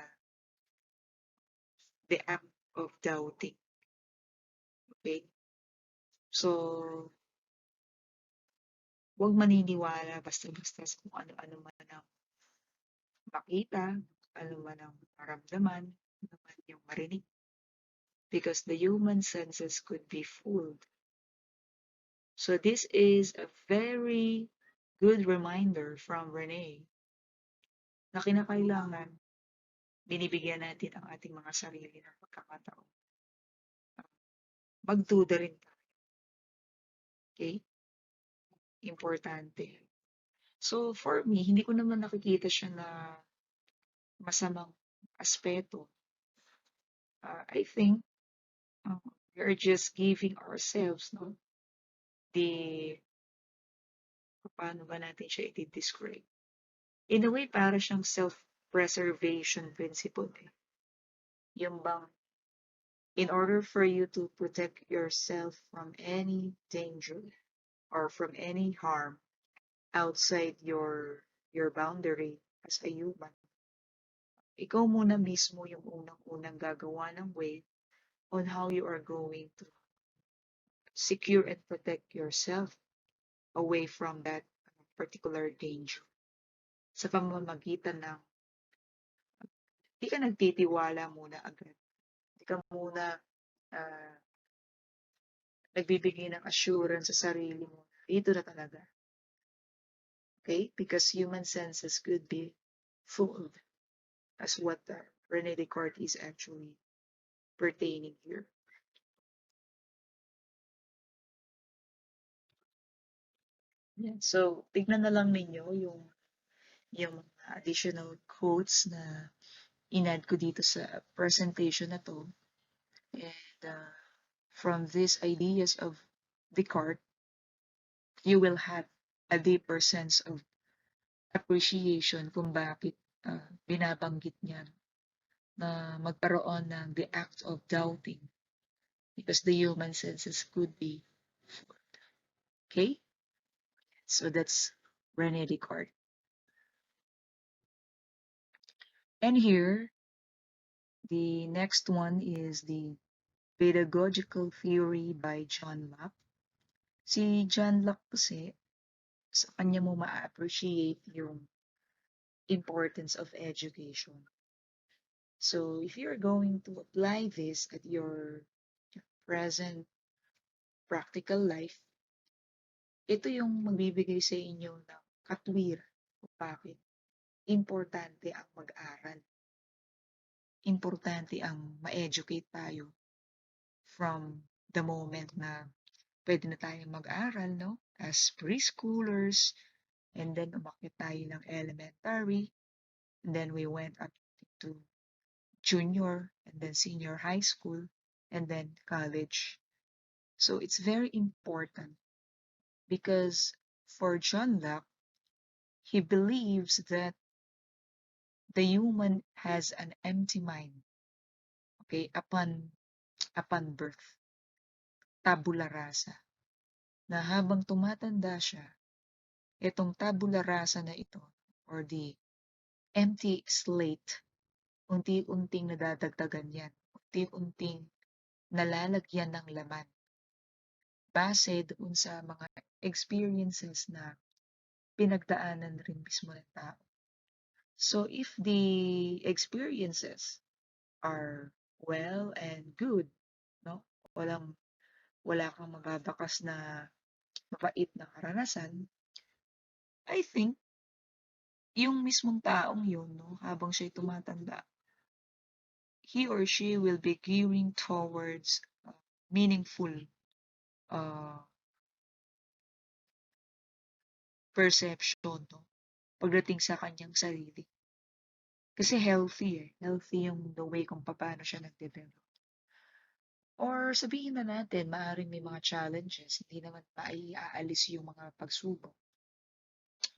the act of doubting. Okay? So, huwag maniniwala basta-basta sa kung ano-ano man ang makita, ano man ang maramdaman, ano man yung marinig. Because the human senses could be fooled. So this is a very good reminder from Renee na kinakailangan binibigyan natin ang ating mga sarili ng pagkakataon. Magduda rin tayo. Okay? Importante. So for me, hindi ko naman nakikita siya na masamang aspeto. I think we're just giving ourselves, no, the paano ba natin siya i-describe? In a way, para siyang self-preservation principle. Eh. Yung bang, in order for you to protect yourself from any danger or from any harm outside your boundary as a human, ikaw muna mismo yung unang-unang gagawa ng way on how you are going to secure and protect yourself away from that particular danger. Sa pamamagitan ng di ka nagtitiwala muna agad. Di ka muna uh, nagbibigay ng assurance sa sarili mo. Ito na talaga. Okay? Because human senses could be fooled as what René Descartes is actually pertaining here. Yeah. So, tignan na lang ninyo yung additional quotes na inad ko dito sa presentation na to. And from these ideas of Descartes, you will have a deeper sense of appreciation kung bakit binabanggit niya na magkaroon ng the act of doubting because the human senses could be fooled. Okay? So that's René Descartes. And here, the next one is the pedagogical theory by John Locke. Si John Locke kasi, sa kanya mo ma-appreciate yung importance of education. So if you're going to apply this at your present practical life, ito yung magbibigay sa inyo ng katwir kung bakit importante ang mag-aral. Importante ang ma-educate tayo from the moment na pwede na tayong mag-aral, no? As preschoolers, and then umakyat tayo ng elementary, and then we went up to junior, and then senior high school, and then college. So it's very important because for John Locke, He believes that the human has an empty mind, okay, upon birth, tabula rasa, na habang tumatanda siya, itong tabula rasa na ito, or the empty slate, unti-unting nadadagdagan yan, unti-unting nalalagyan ng laman, base doon sa mga experiences na pinagdaanan rin mismo ng tao. So if the experiences are well and good, no? Wala kang mababakas na mapait na karanasan, I think yung mismong taong yun, no, habang siya'y tumatanda, he or she will be gearing towards meaningful uh, perception, no, pagdating sa kanyang sarili. Kasi healthy eh. Healthy yung the way kung paano siya nag-develop. Or sabihin na natin, maaaring may mga challenges, hindi naman maiaalis yung mga pagsubok.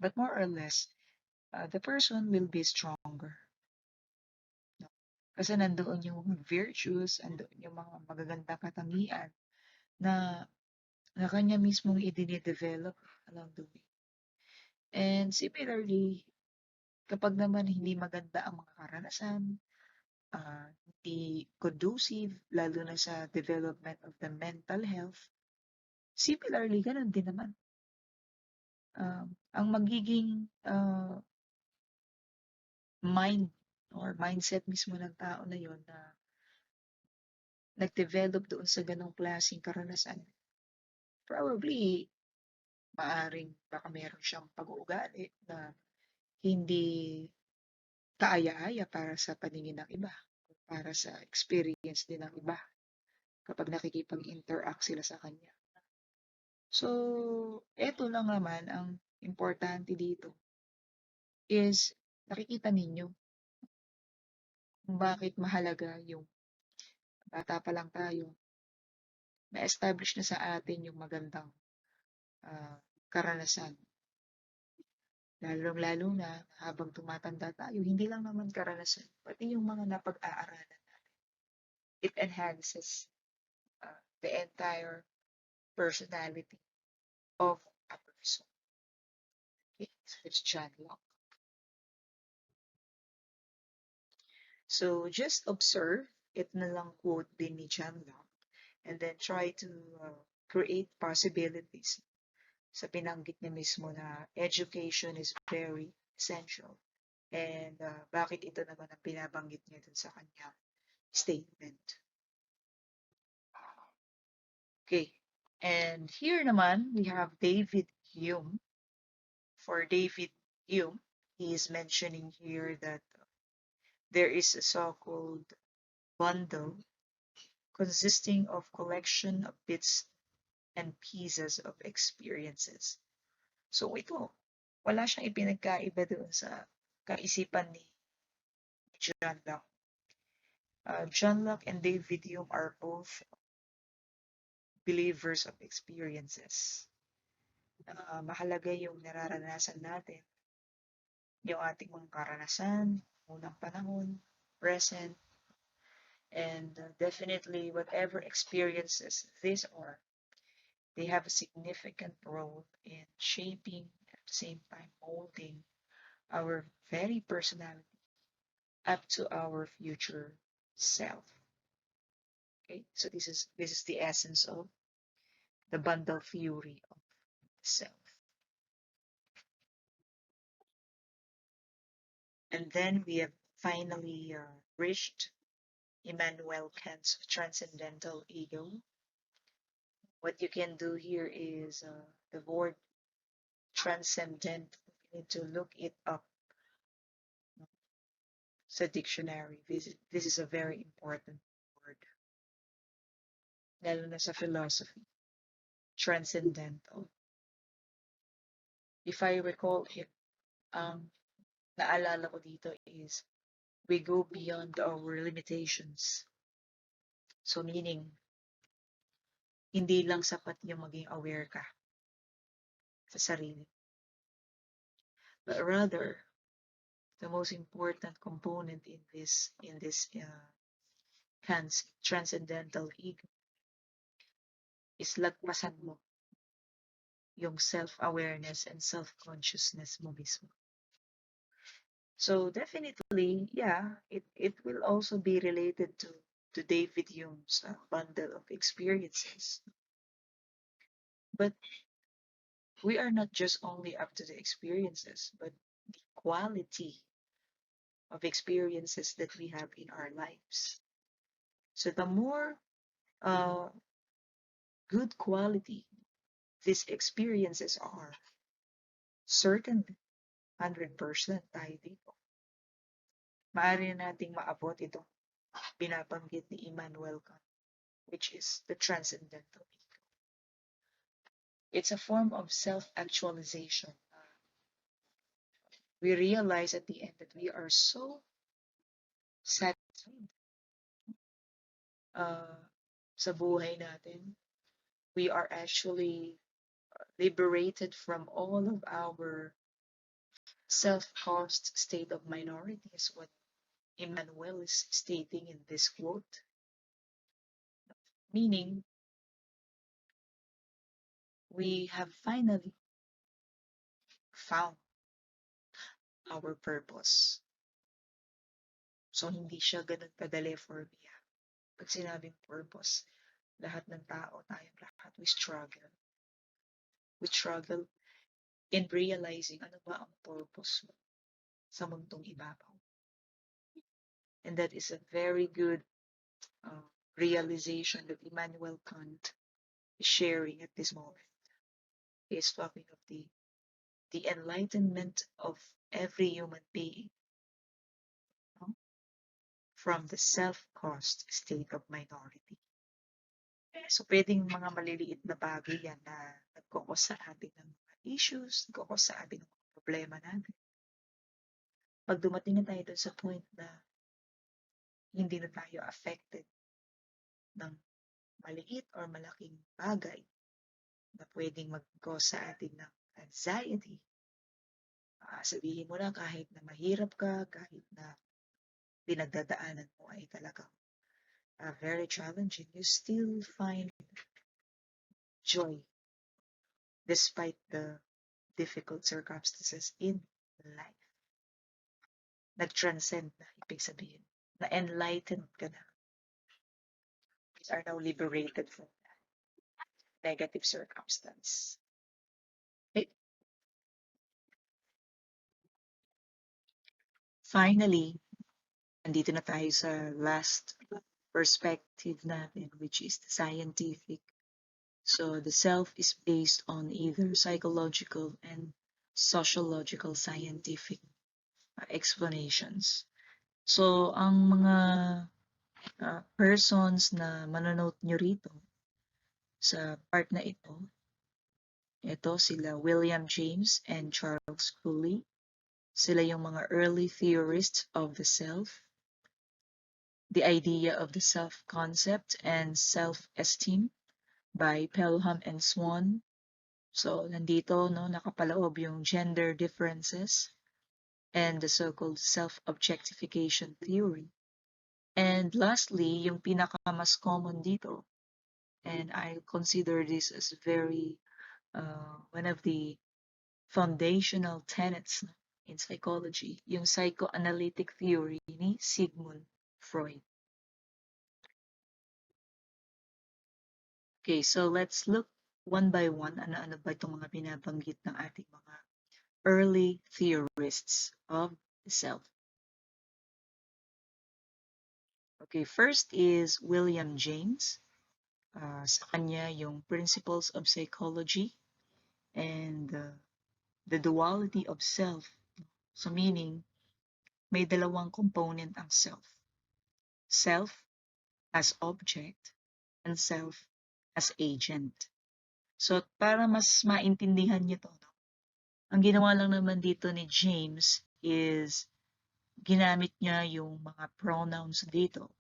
But more or less, the person will be stronger. No? Kasi nandoon yung virtues, nandoon yung mga magagandang katangian na, na kanya mismong i-develop along the way. And similarly, kapag naman hindi maganda ang mga karanasan, hindi conducive, lalo na sa development of the mental health, similarly, ganun din naman. Ang magiging mind or mindset mismo ng tao na yon na nag-develop doon sa ganong klaseng karanasan, probably, maaring baka meron siyang pag-uugali na hindi kaaya-aya para sa paningin ng iba, para sa experience din ng iba kapag nakikipag-interact sila sa kanya. So, eto lang naman ang importante dito is nakikita ninyo kung bakit mahalaga yung bata pa lang tayo, na-establish na sa atin yung magandang ah, karanasan. Lalong-lalo na habang tumatanda tayo, hindi lang naman karanasan, pati yung mga napag-aaralan. It enhances the entire personality of a person. Okay? So it's John Locke. So just observe, ito na lang quote din ni John Locke, and then try to create possibilities sa binanggit niya mismo na education is very essential. And bakit ito naman ang binabanggit niya dun sa kanyang statement. Okay. And here naman, we have David Hume. For David Hume, he is mentioning here that there is a so-called bundle consisting of collection of bits and pieces of experiences. So ito, wala siyang ipinagkaiba doon sa kaisipan ni John Locke. John Locke and David Hume are both believers of experiences. Mahalaga yung nararanasan natin, yung ating mga karanasan, unang panahon, present, and definitely whatever experiences these are, they have a significant role in shaping, at the same time molding our very personality up to our future self. Okay, so this is the essence of the bundle theory of self. And then we have finally reached Immanuel Kant's transcendental ego. What you can do here is the word transcendent. You need to look it up sa dictionary. This is a very important word, lalo na sa philosophy. Transcendental. If I recall it, naalala ko dito is we go beyond our limitations. So meaning, hindi lang sapat yung maging aware ka sa sarili. but rather the most important component in this transcendental ego is lagpasan mo yung self-awareness and self-consciousness mo mismo. So definitely, yeah, it will also be related to David Hume's bundle of experiences. But we are not just only up to the experiences, but the quality of experiences that we have in our lives. So the more uh, good quality these experiences are, certain 100% tayo dito. Maaari na nating maabot itong binabanggit ni Immanuel Kant, which is the transcendental ego. It's a form of self-actualization. We realize at the end that we are so satisfied uh, sa buhay natin. We are actually liberated from all of our self-caused state of minority, is what Emmanuel is stating in this quote. Meaning, we have finally found our purpose. So, hindi siya ganun kadali for me. Pag sinabing purpose, lahat ng tao, tayong lahat, we struggle. We struggle in realizing ano ba ang purpose mo sa mundong ibabaw. And that is a very good uh, realization that Immanuel Kant is sharing at this moment. He is talking of the enlightenment of every human being, no? From the self-caused state of minority. So, pwedeng mga maliliit na bagay yan na nagkukos sa atin ng mga issues, nagkukos sa atin ng mga problema natin. Pag dumating na tayo doon sa point na hindi na tayo affected ng maliit or malaking bagay na pwedeng mag-cause sa atin ng anxiety, sabihin mo na kahit na mahirap ka, kahit na pinagdadaanan mo ay talagang very challenging, you still find joy despite the difficult circumstances in life. Nag-transcend na, ibig sabihin. Na-enlightened ka na. You are now liberated from that negative circumstance. Okay. Finally, nandito na tayo sa last perspective natin, which is the scientific. So the self is based on either psychological and sociological scientific explanations. So ang mga persons na manonote nyo rito sa part na ito sila William James and Charles Cooley. Sila yung mga early theorists of the self, the idea of the self-concept and self-esteem by Pelham and Swan. So, nandito, no, nakapaloob yung gender differences and the so-called self-objectification theory. And lastly, yung pinaka-mas common dito, and I consider this as very one of the foundational tenets in psychology, yung psychoanalytic theory ni Sigmund Freud. Okay, so let's look one by one, ano-ano ba itong mga binabanggit ng ating mga early theorists of the self. Okay, first is William James. Sa kanya yung Principles of Psychology and the duality of self. So meaning, may dalawang component ang self. Self as object and self as agent. So para mas maintindihan niyo to, no? Ang ginawa lang naman dito ni James is ginamit niya yung mga pronouns dito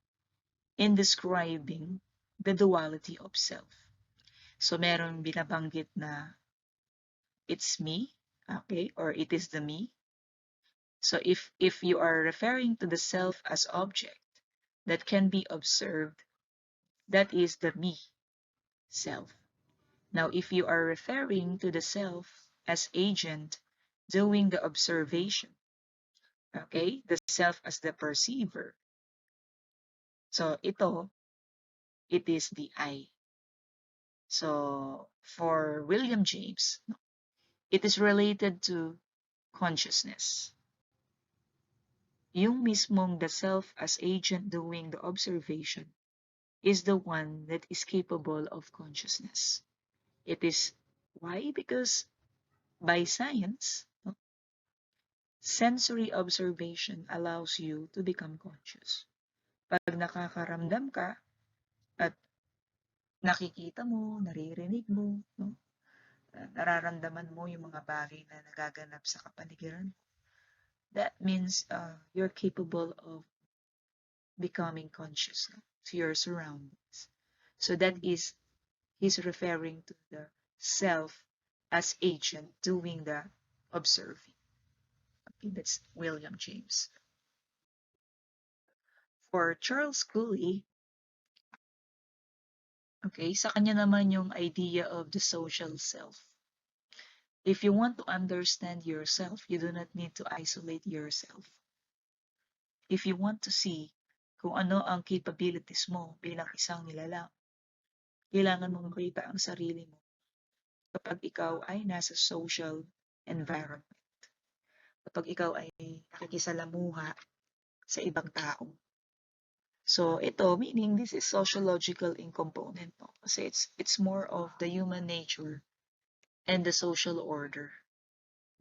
in describing the duality of self. So meron binabanggit na it's me, okay, or it is the me. So if you are referring to the self as object that can be observed, that is the me, self. Now, if you are referring to the self as agent doing the observation, okay, the self as the perceiver. So it is the I. So for William James, it is related to consciousness. Yung mismong the self as agent doing the observation is the one that is capable of consciousness. It is why? Because by science, no, sensory observation allows you to become conscious. Pag nakakaramdam ka at nakikita mo, naririnig mo, no, nararamdaman mo yung mga bagay na nagaganap sa kapaligiran, that means you're capable of becoming conscious, no, to your surroundings. So that is, he's referring to the self as agent doing the observing. Okay, that's William James. For Charles Cooley, okay, sa kanya naman yung idea of the social self. If you want to understand yourself, you do not need to isolate yourself. If you want to see kung ano ang capabilities mo bilang isang nilalang, kailangan mong makita ang sarili mo kapag ikaw ay nasa social environment. Kapag ikaw ay nakikisalamuha sa ibang tao. So ito, meaning this is sociological in component, no? Kasi it's more of the human nature and the social order.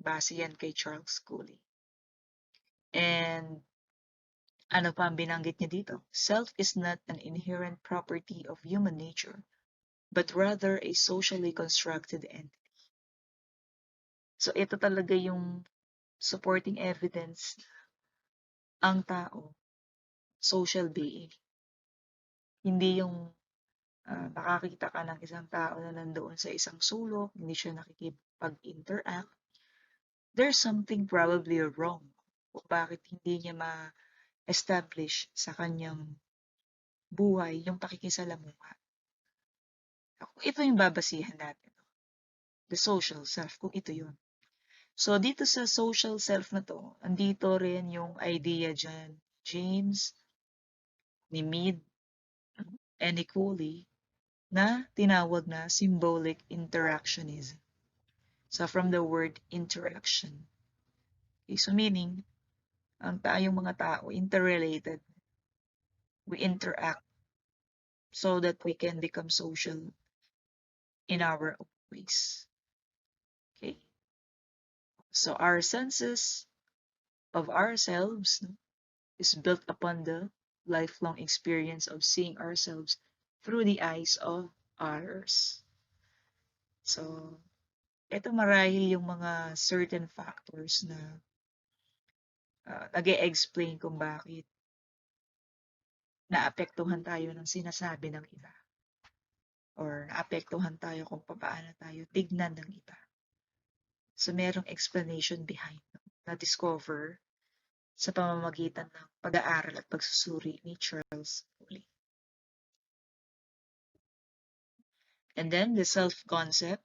Base yan kay Charles Cooley. And ano pa ang binanggit niya dito? Self is not an inherent property of human nature, but rather a socially constructed entity. So ito talaga yung supporting evidence, ang tao, social being. Hindi yung makakita ka ng isang tao na nandoon sa isang sulok, hindi siya nakikipag-interact. There's something probably wrong kung bakit hindi niya ma-establish sa kanyang buhay yung pakikisalamuha. Ito yung babasihan natin, the social self, kung ito yun. So, dito sa social self na to, andito rin yung idea dyan, James, ni Mead, and ni Cooley, na tinawag na symbolic interactionism. So, from the word interaction. Okay, so meaning, ang tayong mga tao, interrelated. We interact so that we can become social in our own ways. Okay? So, our senses of ourselves, no, is built upon the lifelong experience of seeing ourselves through the eyes of others. So, ito marahil yung mga certain factors na nag-e-explain kung bakit naapektuhan tayo ng sinasabi ng iba or naapektuhan tayo kung paano tayo tignan ng iba. So, merong explanation behind, no, na-discover sa pamamagitan ng pag-aaral at pagsusuri ni Charles Cooley. And then the self-concept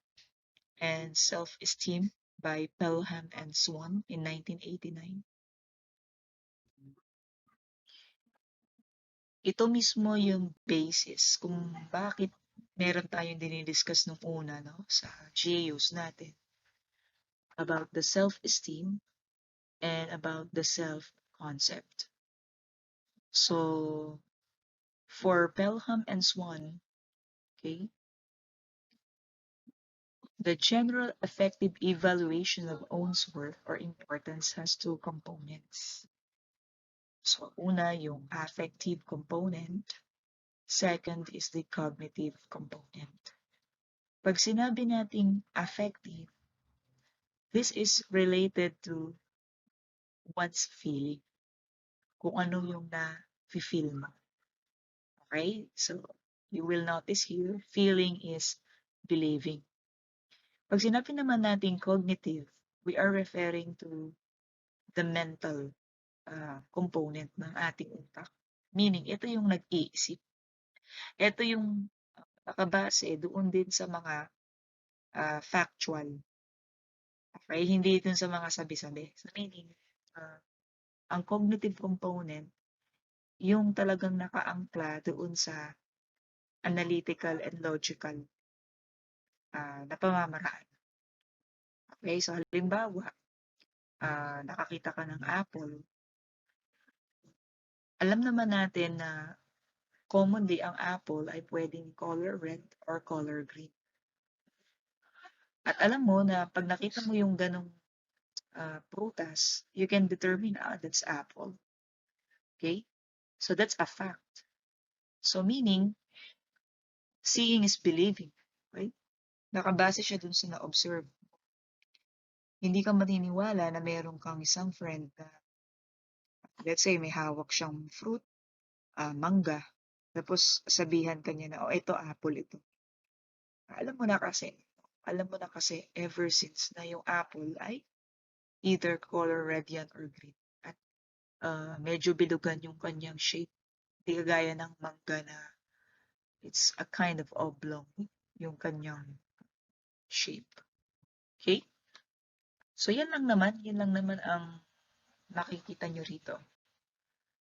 and self-esteem by Pelham and Swan in 1989. Ito mismo yung basis kung bakit meron tayong dinidiscuss nung una, no, sa GEUS natin about the self-esteem and about the self-concept. So, for Pelham and Swan, okay, the general effective evaluation of one's worth or importance has two components. So, una, yung affective component. Second is the cognitive component. Pag sinabi nating affective, this is related to one's feeling. Kung ano yung na-feel mo. Okay? So, you will notice here, feeling is believing. Pag sinabi naman natin cognitive, we are referring to the mental component ng ating utak. Meaning, ito yung nag-iisip. Ito yung nakabase doon din sa mga factual. Okay? Hindi dun sa mga sabi-sabi. So, meaning, uh, ang cognitive component, yung talagang nakaangkla doon sa analytical and logical na pamamaraan. Okay? So, halimbawa, nakakita ka ng apple, alam naman natin na commonly ang apple ay pwedeng color red or color green. At alam mo na pag nakita mo yung ganong prutas, you can determine, that's apple. Okay? So that's a fact. So meaning, seeing is believing. Okay? Nakabase siya dun sa na-observe. Hindi ka maniniwala na meron kang isang friend na, let's say, may hawak siyang fruit, mangga, tapos sabihan ka niya na, oh, ito, apple ito. Alam mo na kasi ever since na yung apple ay either color red yan or green. At medyo bilugan yung kanyang shape. Hindi kagaya ng mangga na it's a kind of oblong yung kanyang shape. Okay? So yan lang naman ang makikita nyo rito.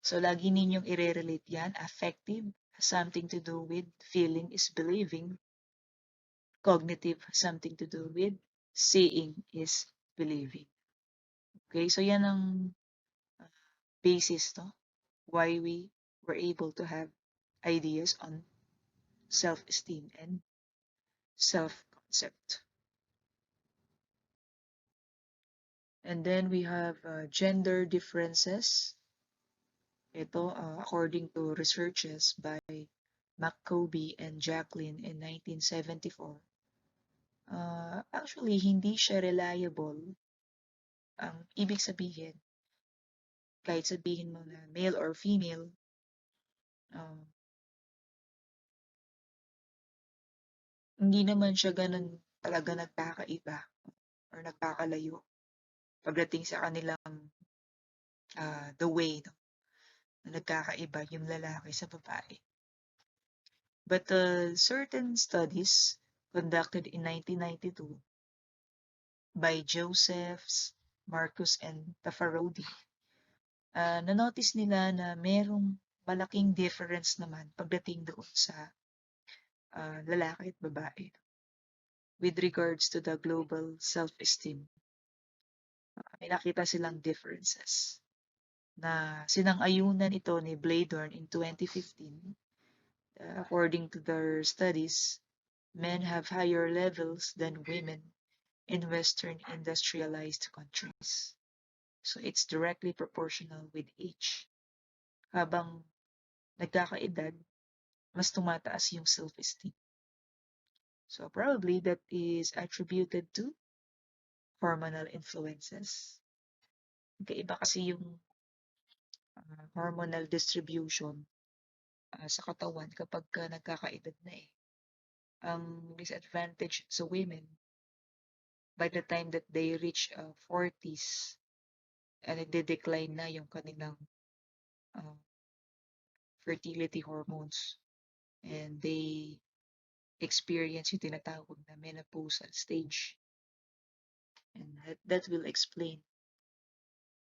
So lagi ninyong i-relate yan. Affective has something to do with feeling is believing. Cognitive has something to do with seeing is believing. Okay, so yan ang basis, no? Why we were able to have ideas on self-esteem and self-concept. And then we have gender differences. Ito, according to researches by McCoby and Jacqueline in 1974, actually, hindi siya reliable. Ang ibig sabihin, kahit sabihin mo na male or female, hindi naman siya ganun talaga nagkakaiba or nagkakalayo pagdating sa kanilang the way, no, na nagkakaiba yung lalaki sa babae. But certain studies conducted in 1992 by Josephs, Marcus, and Tafarodi, na-notice nila na merong malaking difference naman pagdating doon sa lalaki at babae with regards to the global self-esteem. May nakita silang differences na sinang-ayunan ito ni Bladorn in 2015. According to their studies, men have higher levels than women in Western industrialized countries. So it's directly proportional with age. Habang nagkakaedad, mas tumataas yung self-esteem. So probably that is attributed to hormonal influences. Kaiba kasi yung hormonal distribution sa katawan kapag nagkakaedad na eh. Ang disadvantage sa women, by the time that they reach 40s, nagde-decline na yung kanilang fertility hormones and they experience yung tinatawag na menopausal stage. And that will explain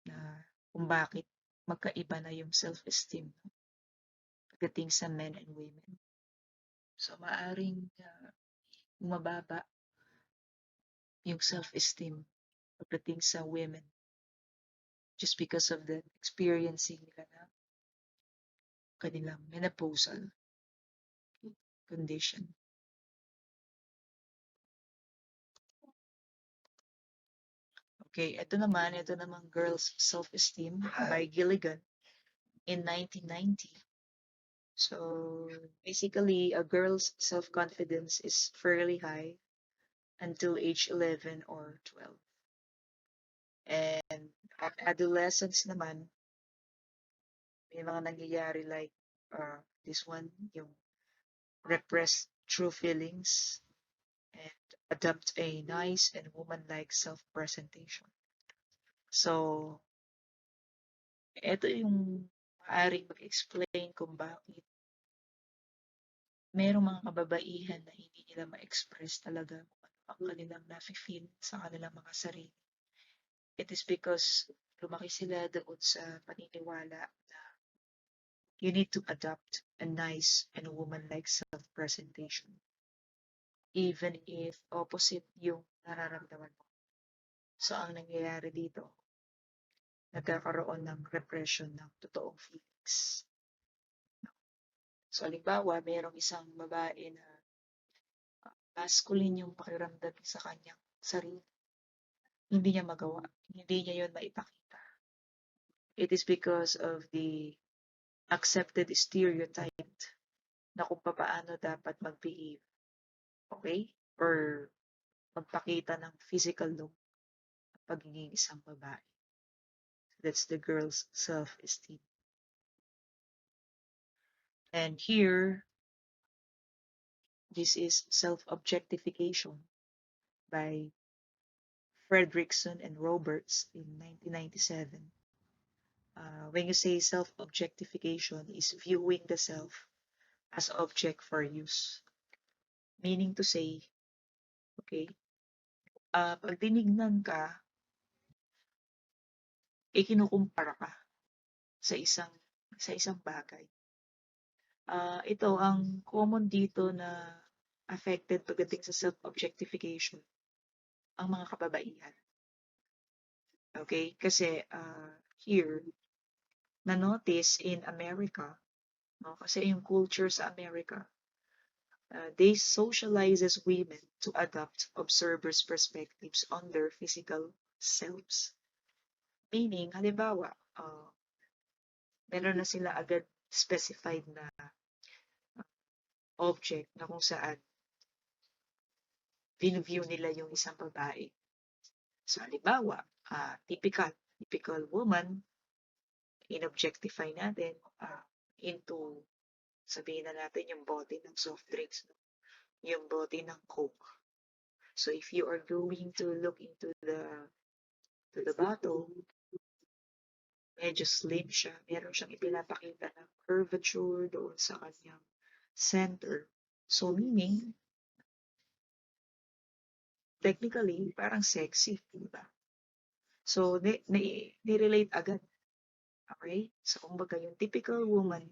na kung bakit magkaiba na yung self-esteem pagdating sa men and women. So, maaring mababa yung self-esteem pagdating sa women just because of the experiencing nila na kanilang menopausal condition. Okay, ito naman Girls' Self-Esteem by Gilligan in 1990. So basically, a girl's self-confidence is fairly high until age 11 or 12. And at adolescence naman, may mga nangyayari like this one, yung repressed true feelings, and adopt a nice and woman-like self-presentation. So, ito yung maaaring mag-explain kung bakit merong mga kababaihan na hindi nila ma-express talaga kung ano ang kanilang nafe-feel sa kanilang mga sarili. It is because lumaki sila doon sa paniniwala na you need to adopt a nice and woman-like self-presentation even if opposite yung nararamdaman mo. So, ang nangyayari dito, nagkakaroon ng repression ng totoong feelings. So, halimbawa, mayroong isang babae na masculine yung pakiramdam niya sa kanyang sarili. Hindi niya magawa. Hindi niya yun maipakita. It is because of the accepted stereotype na kung paano dapat mag-behave. Okay? Or magpakita ng physical look ng pagiging isang babae. That's the girl's self-esteem. And here, this is self-objectification by Fredrickson and Roberts in 1997. When you say self-objectification is viewing the self as object for use. Meaning to say, okay, pag tinignan ka, kinukumpara ka sa isang bagay. Ito ang common dito na affected pagdating sa self-objectification, ang mga kababaihan. Okay? Kasi here, na-notice in America, no? Kasi yung culture sa America, they socializes women to adopt observers' perspectives on their physical selves. Meaning, halimbawa, meron na sila agad specified na object na kung saan view nila yung isang babae. So, halimbawa, typical woman, in-objectify natin into, sabihin na natin yung bottle ng soft drinks, no? Yung bottle ng Coke. So, if you are going to look into the bottle, medyo slim siya. Meron siyang ipinapakita ng curvature doon sa kanyang center. So, meaning, technically, parang sexy, diba? So, ni-relate agad. Okay? So, kumbaga, yung typical woman,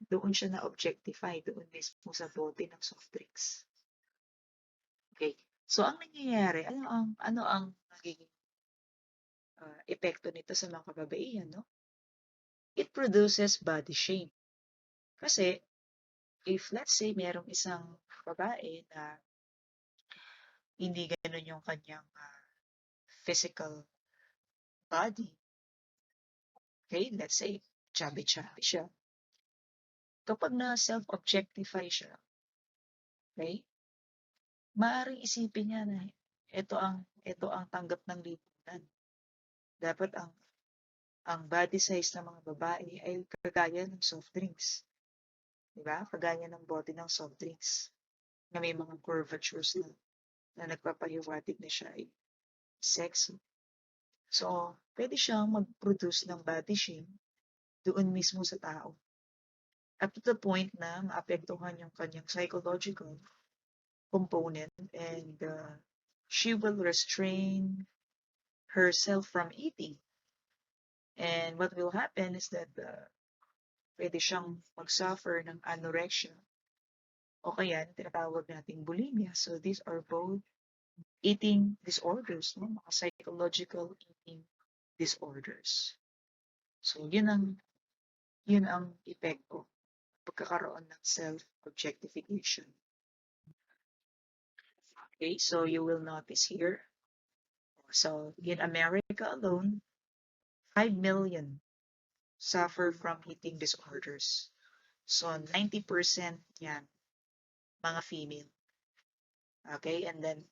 doon siya na-objectify, doon mismo sa bote ng soft drinks. Okay? So, ang nangyayari, ano ang nagiging epekto nito sa mga kababaihan, no? It produces body shame. Kasi, if let's say merong isang babae na hindi ganun yung kanyang physical body, okay, let's say chubby-chubby siya. Kapag na self-objectify siya, okay, maaaring isipin niya na ito ang tanggap ng lipunan. Dapat ang body size ng mga babae ay kagaya ng soft drinks. Diba? Kagaya ng bote ng soft drinks na may mga curvatures na nagpapahiwatig na siya ay sexy. So, pwede siyang mag-produce ng body shame doon mismo sa tao. Up to the point na maapektuhan yung kanyang psychological component and she will restrain herself from eating. And what will happen is that pwede siyang mag-suffer ng anorexia o kaya tinatawag nating bulimia. So these are both eating disorders, no? Mga psychological eating disorders. So yun ang epekto pagkakaroon ng self-objectification. Okay, so you will notice here. So in America alone, 5 million suffer from eating disorders. So 90% yan, mga female. Okay, and then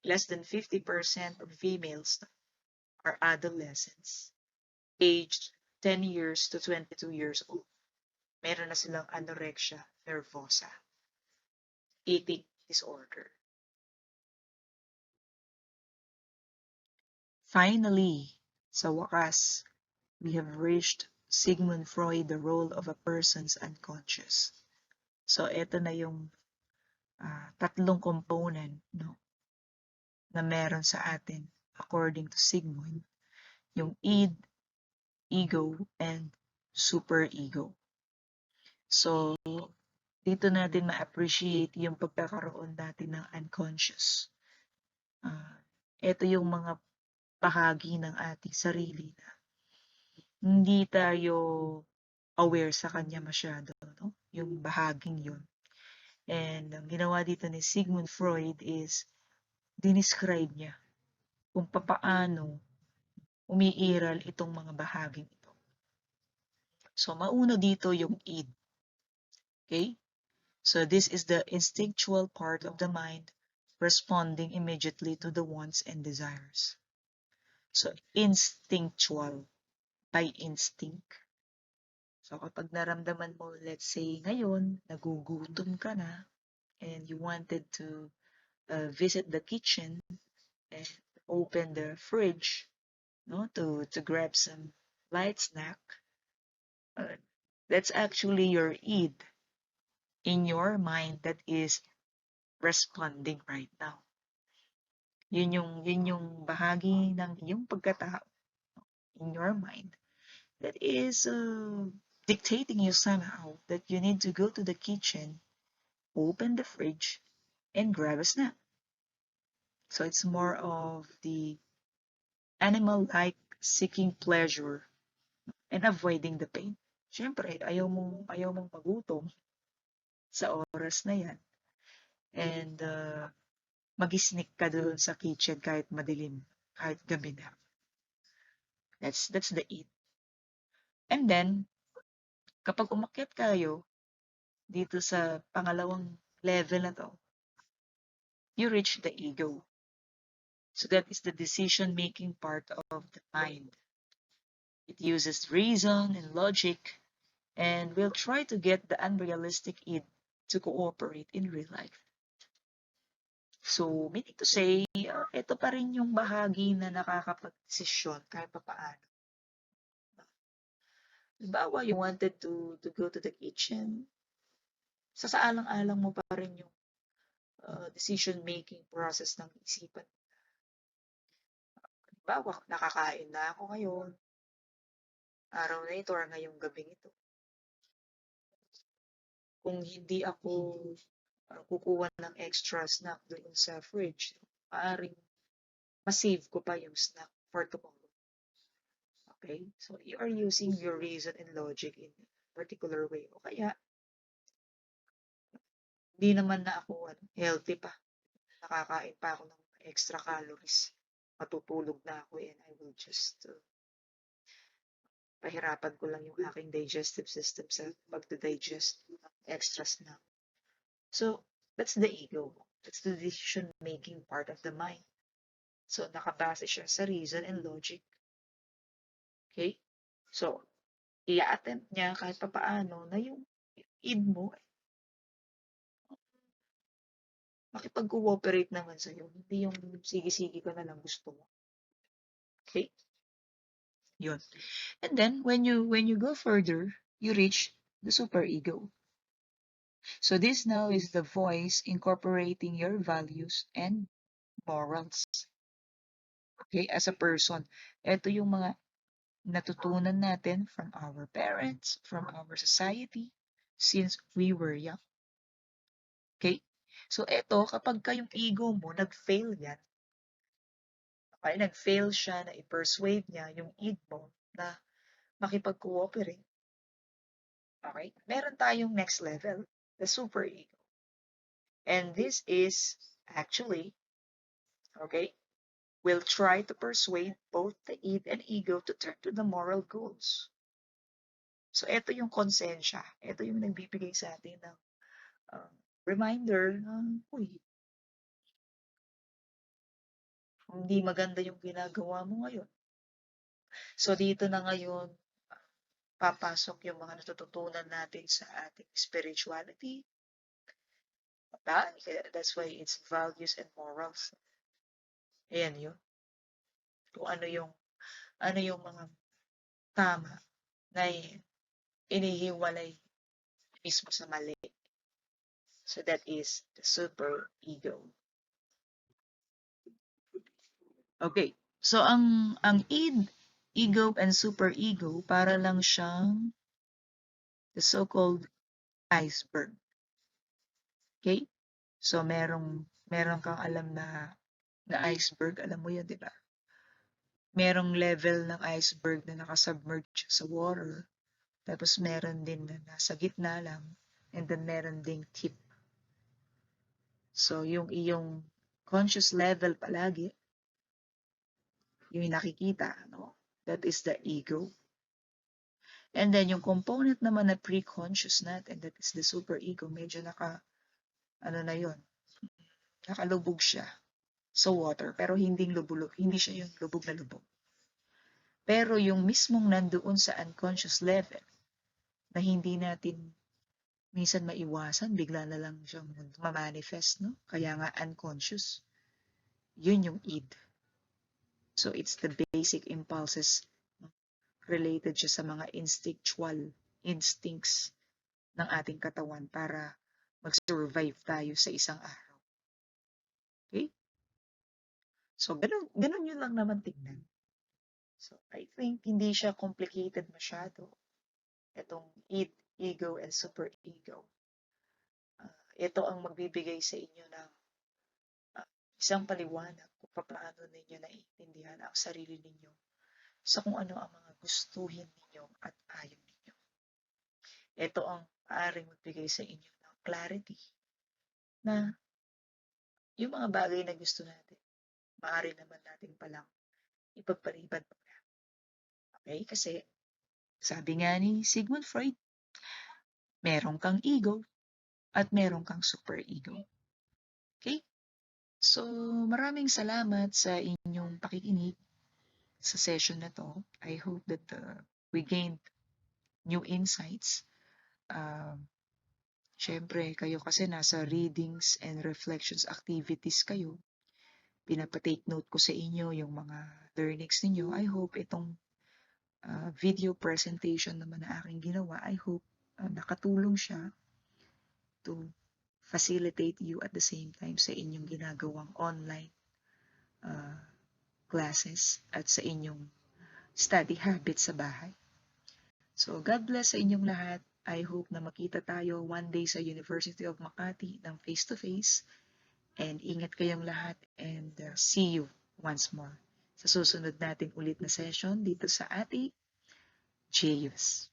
less than 50% of females are adolescents, aged 10 years to 22 years old. Meron na silang anorexia nervosa. eating disorder. Finally, sa wakas, we have reached Sigmund Freud, the role of a person's unconscious. So, ito na yung tatlong component, no, na meron sa atin according to Sigmund, yung id, ego, and superego. So, dito natin ma-appreciate yung pagkakaroon natin ng unconscious. Ito yung mga bahagi ng ating sarili na hindi tayo aware sa kanya masyado, no? Yung bahaging yun. And ang ginawa dito ni Sigmund Freud is dinescribe niya kung papaano umiiral itong mga bahaging ito. So, mauna dito yung id. Okay? So, this is the instinctual part of the mind responding immediately to the wants and desires. So, instinctual, by instinct. So, kapag naramdaman mo, let's say, ngayon, nagugutom ka na, and you wanted to visit the kitchen and open the fridge, no, to grab some light snack, uh, that's actually your id in your mind that is responding right now. Yun yung bahagi ng iyong pagkatao in your mind that is dictating you somehow that you need to go to the kitchen, open the fridge, and grab a snack. So it's more of the animal-like seeking pleasure and avoiding the pain. Siyempre, ayaw mong magutom sa oras na yan. And mag-sneak ka doon sa kitchen kahit madilim, kahit gabi na. That's the it. And then, kapag umakyat kayo dito sa pangalawang level na to, you reach the ego. So that is the decision-making part of the mind. It uses reason and logic and will try to get the unrealistic id to cooperate in real life. So, meaning to say, ito pa rin yung bahagi na nakakapag-desisyon kahit pa paano. Halimbawa, you wanted to go to the kitchen, sasaalang-alang mo pa rin yung decision-making process ng isipan. Halimbawa, nakakain na ako ngayon, araw na ito or ngayong gabing ito. Kung hindi ako kukuha ng extra snack doon sa fridge, maaaring masave ko pa yung snack for tomorrow. Okay? So, you are using your reason and logic in a particular way. O kaya, hindi naman na ako healthy pa. Nakakain pa ako ng extra calories. Matutulog na ako and I will just pahirapan ko lang yung aking digestive system sa pagda-digest ng extra snack. So, that's the ego. That's the decision-making part of the mind. So, nakabase siya sa reason and logic. Okay? So, i-attempt niya kahit papaano na yung id mo makipag-cooperate naman sa'yo. Hindi yung sige-sige ka na lang gusto mo. Okay? Yun. And then, when you go further, you reach the superego. So this now is the voice incorporating your values and morals. Okay? As a person. Ito yung mga natutunan natin from our parents, from our society, since we were young. Okay? So, eto, kapag yung ego mo, nag-fail yan, okay, nag-fail siya na i-persuade niya yung id mo na makipag-cooperate. Okay? Meron tayong next level, the superego. And this is actually, okay, will try to persuade both the id and ego to turn to the moral goals. So, ito yung konsensya. Ito yung nagbibigay sa atin ng reminder na, uy, hindi maganda yung ginagawa mo ngayon. So, dito na ngayon, papasok yung mga natututunan natin sa ating spirituality, That's why it's values and morals. Ayan yun. Kung ano yung mga tama na inihiwalay mismo sa mali. So that is the super ego. Okay. So ang ego and super ego para lang siyang the so-called iceberg. Okay? So meron kang alam na iceberg, alam mo 'yun, 'di ba? Merong level ng iceberg na nakasubmerge sa water, tapos meron din na nasa gitna lang, and then meron ding tip. So yung iyong conscious level palagi, yung nakikita, no? That is the ego. And then yung component naman na pre-conscious natin, that is the super ego, medyo ano na yun, nakalubog siya sa water, pero hindi siya yung lubog na lubog. Pero yung mismong nandoon sa unconscious level, na hindi natin minsan maiwasan, bigla na lang siyang ma-manifest, no? Kaya nga unconscious. Yun yung id. So it's the basic impulses, related siya sa mga instinctual instincts ng ating katawan para mag-survive tayo sa isang araw. Okay? So, ganun yun lang naman tingnan. So, I think hindi siya complicated masyado. Itong id, ego, and super ego. Ito ang magbibigay sa inyo ng isang paliwanag kung paano ninyo naiintindihan ang sarili ninyo sa kung ano ang mga gustuhin ninyo at ayaw ninyo. Ito ang maaaring magbigay sa inyo ng clarity na yung mga bagay na gusto natin, maaari naman natin palang ipagpaliban muna. Okay? Kasi sabi nga ni Sigmund Freud, meron kang ego at meron kang super ego. Okay? So, maraming salamat sa inyong pakikinig sa session na to. I hope that we gained new insights. Syempre, kayo kasi nasa readings and reflections activities kayo. Pinapatake note ko sa inyo yung mga learnings ninyo. I hope itong video presentation naman na aking ginawa, I hope nakatulong siya to facilitate you at the same time sa inyong ginagawang online classes at sa inyong study habits sa bahay. So, God bless sa inyong lahat. I hope na makita tayo one day sa University of Makati ng face-to-face. And ingat kayong lahat and see you once more sa susunod natin ulit na session dito sa ating GEUS.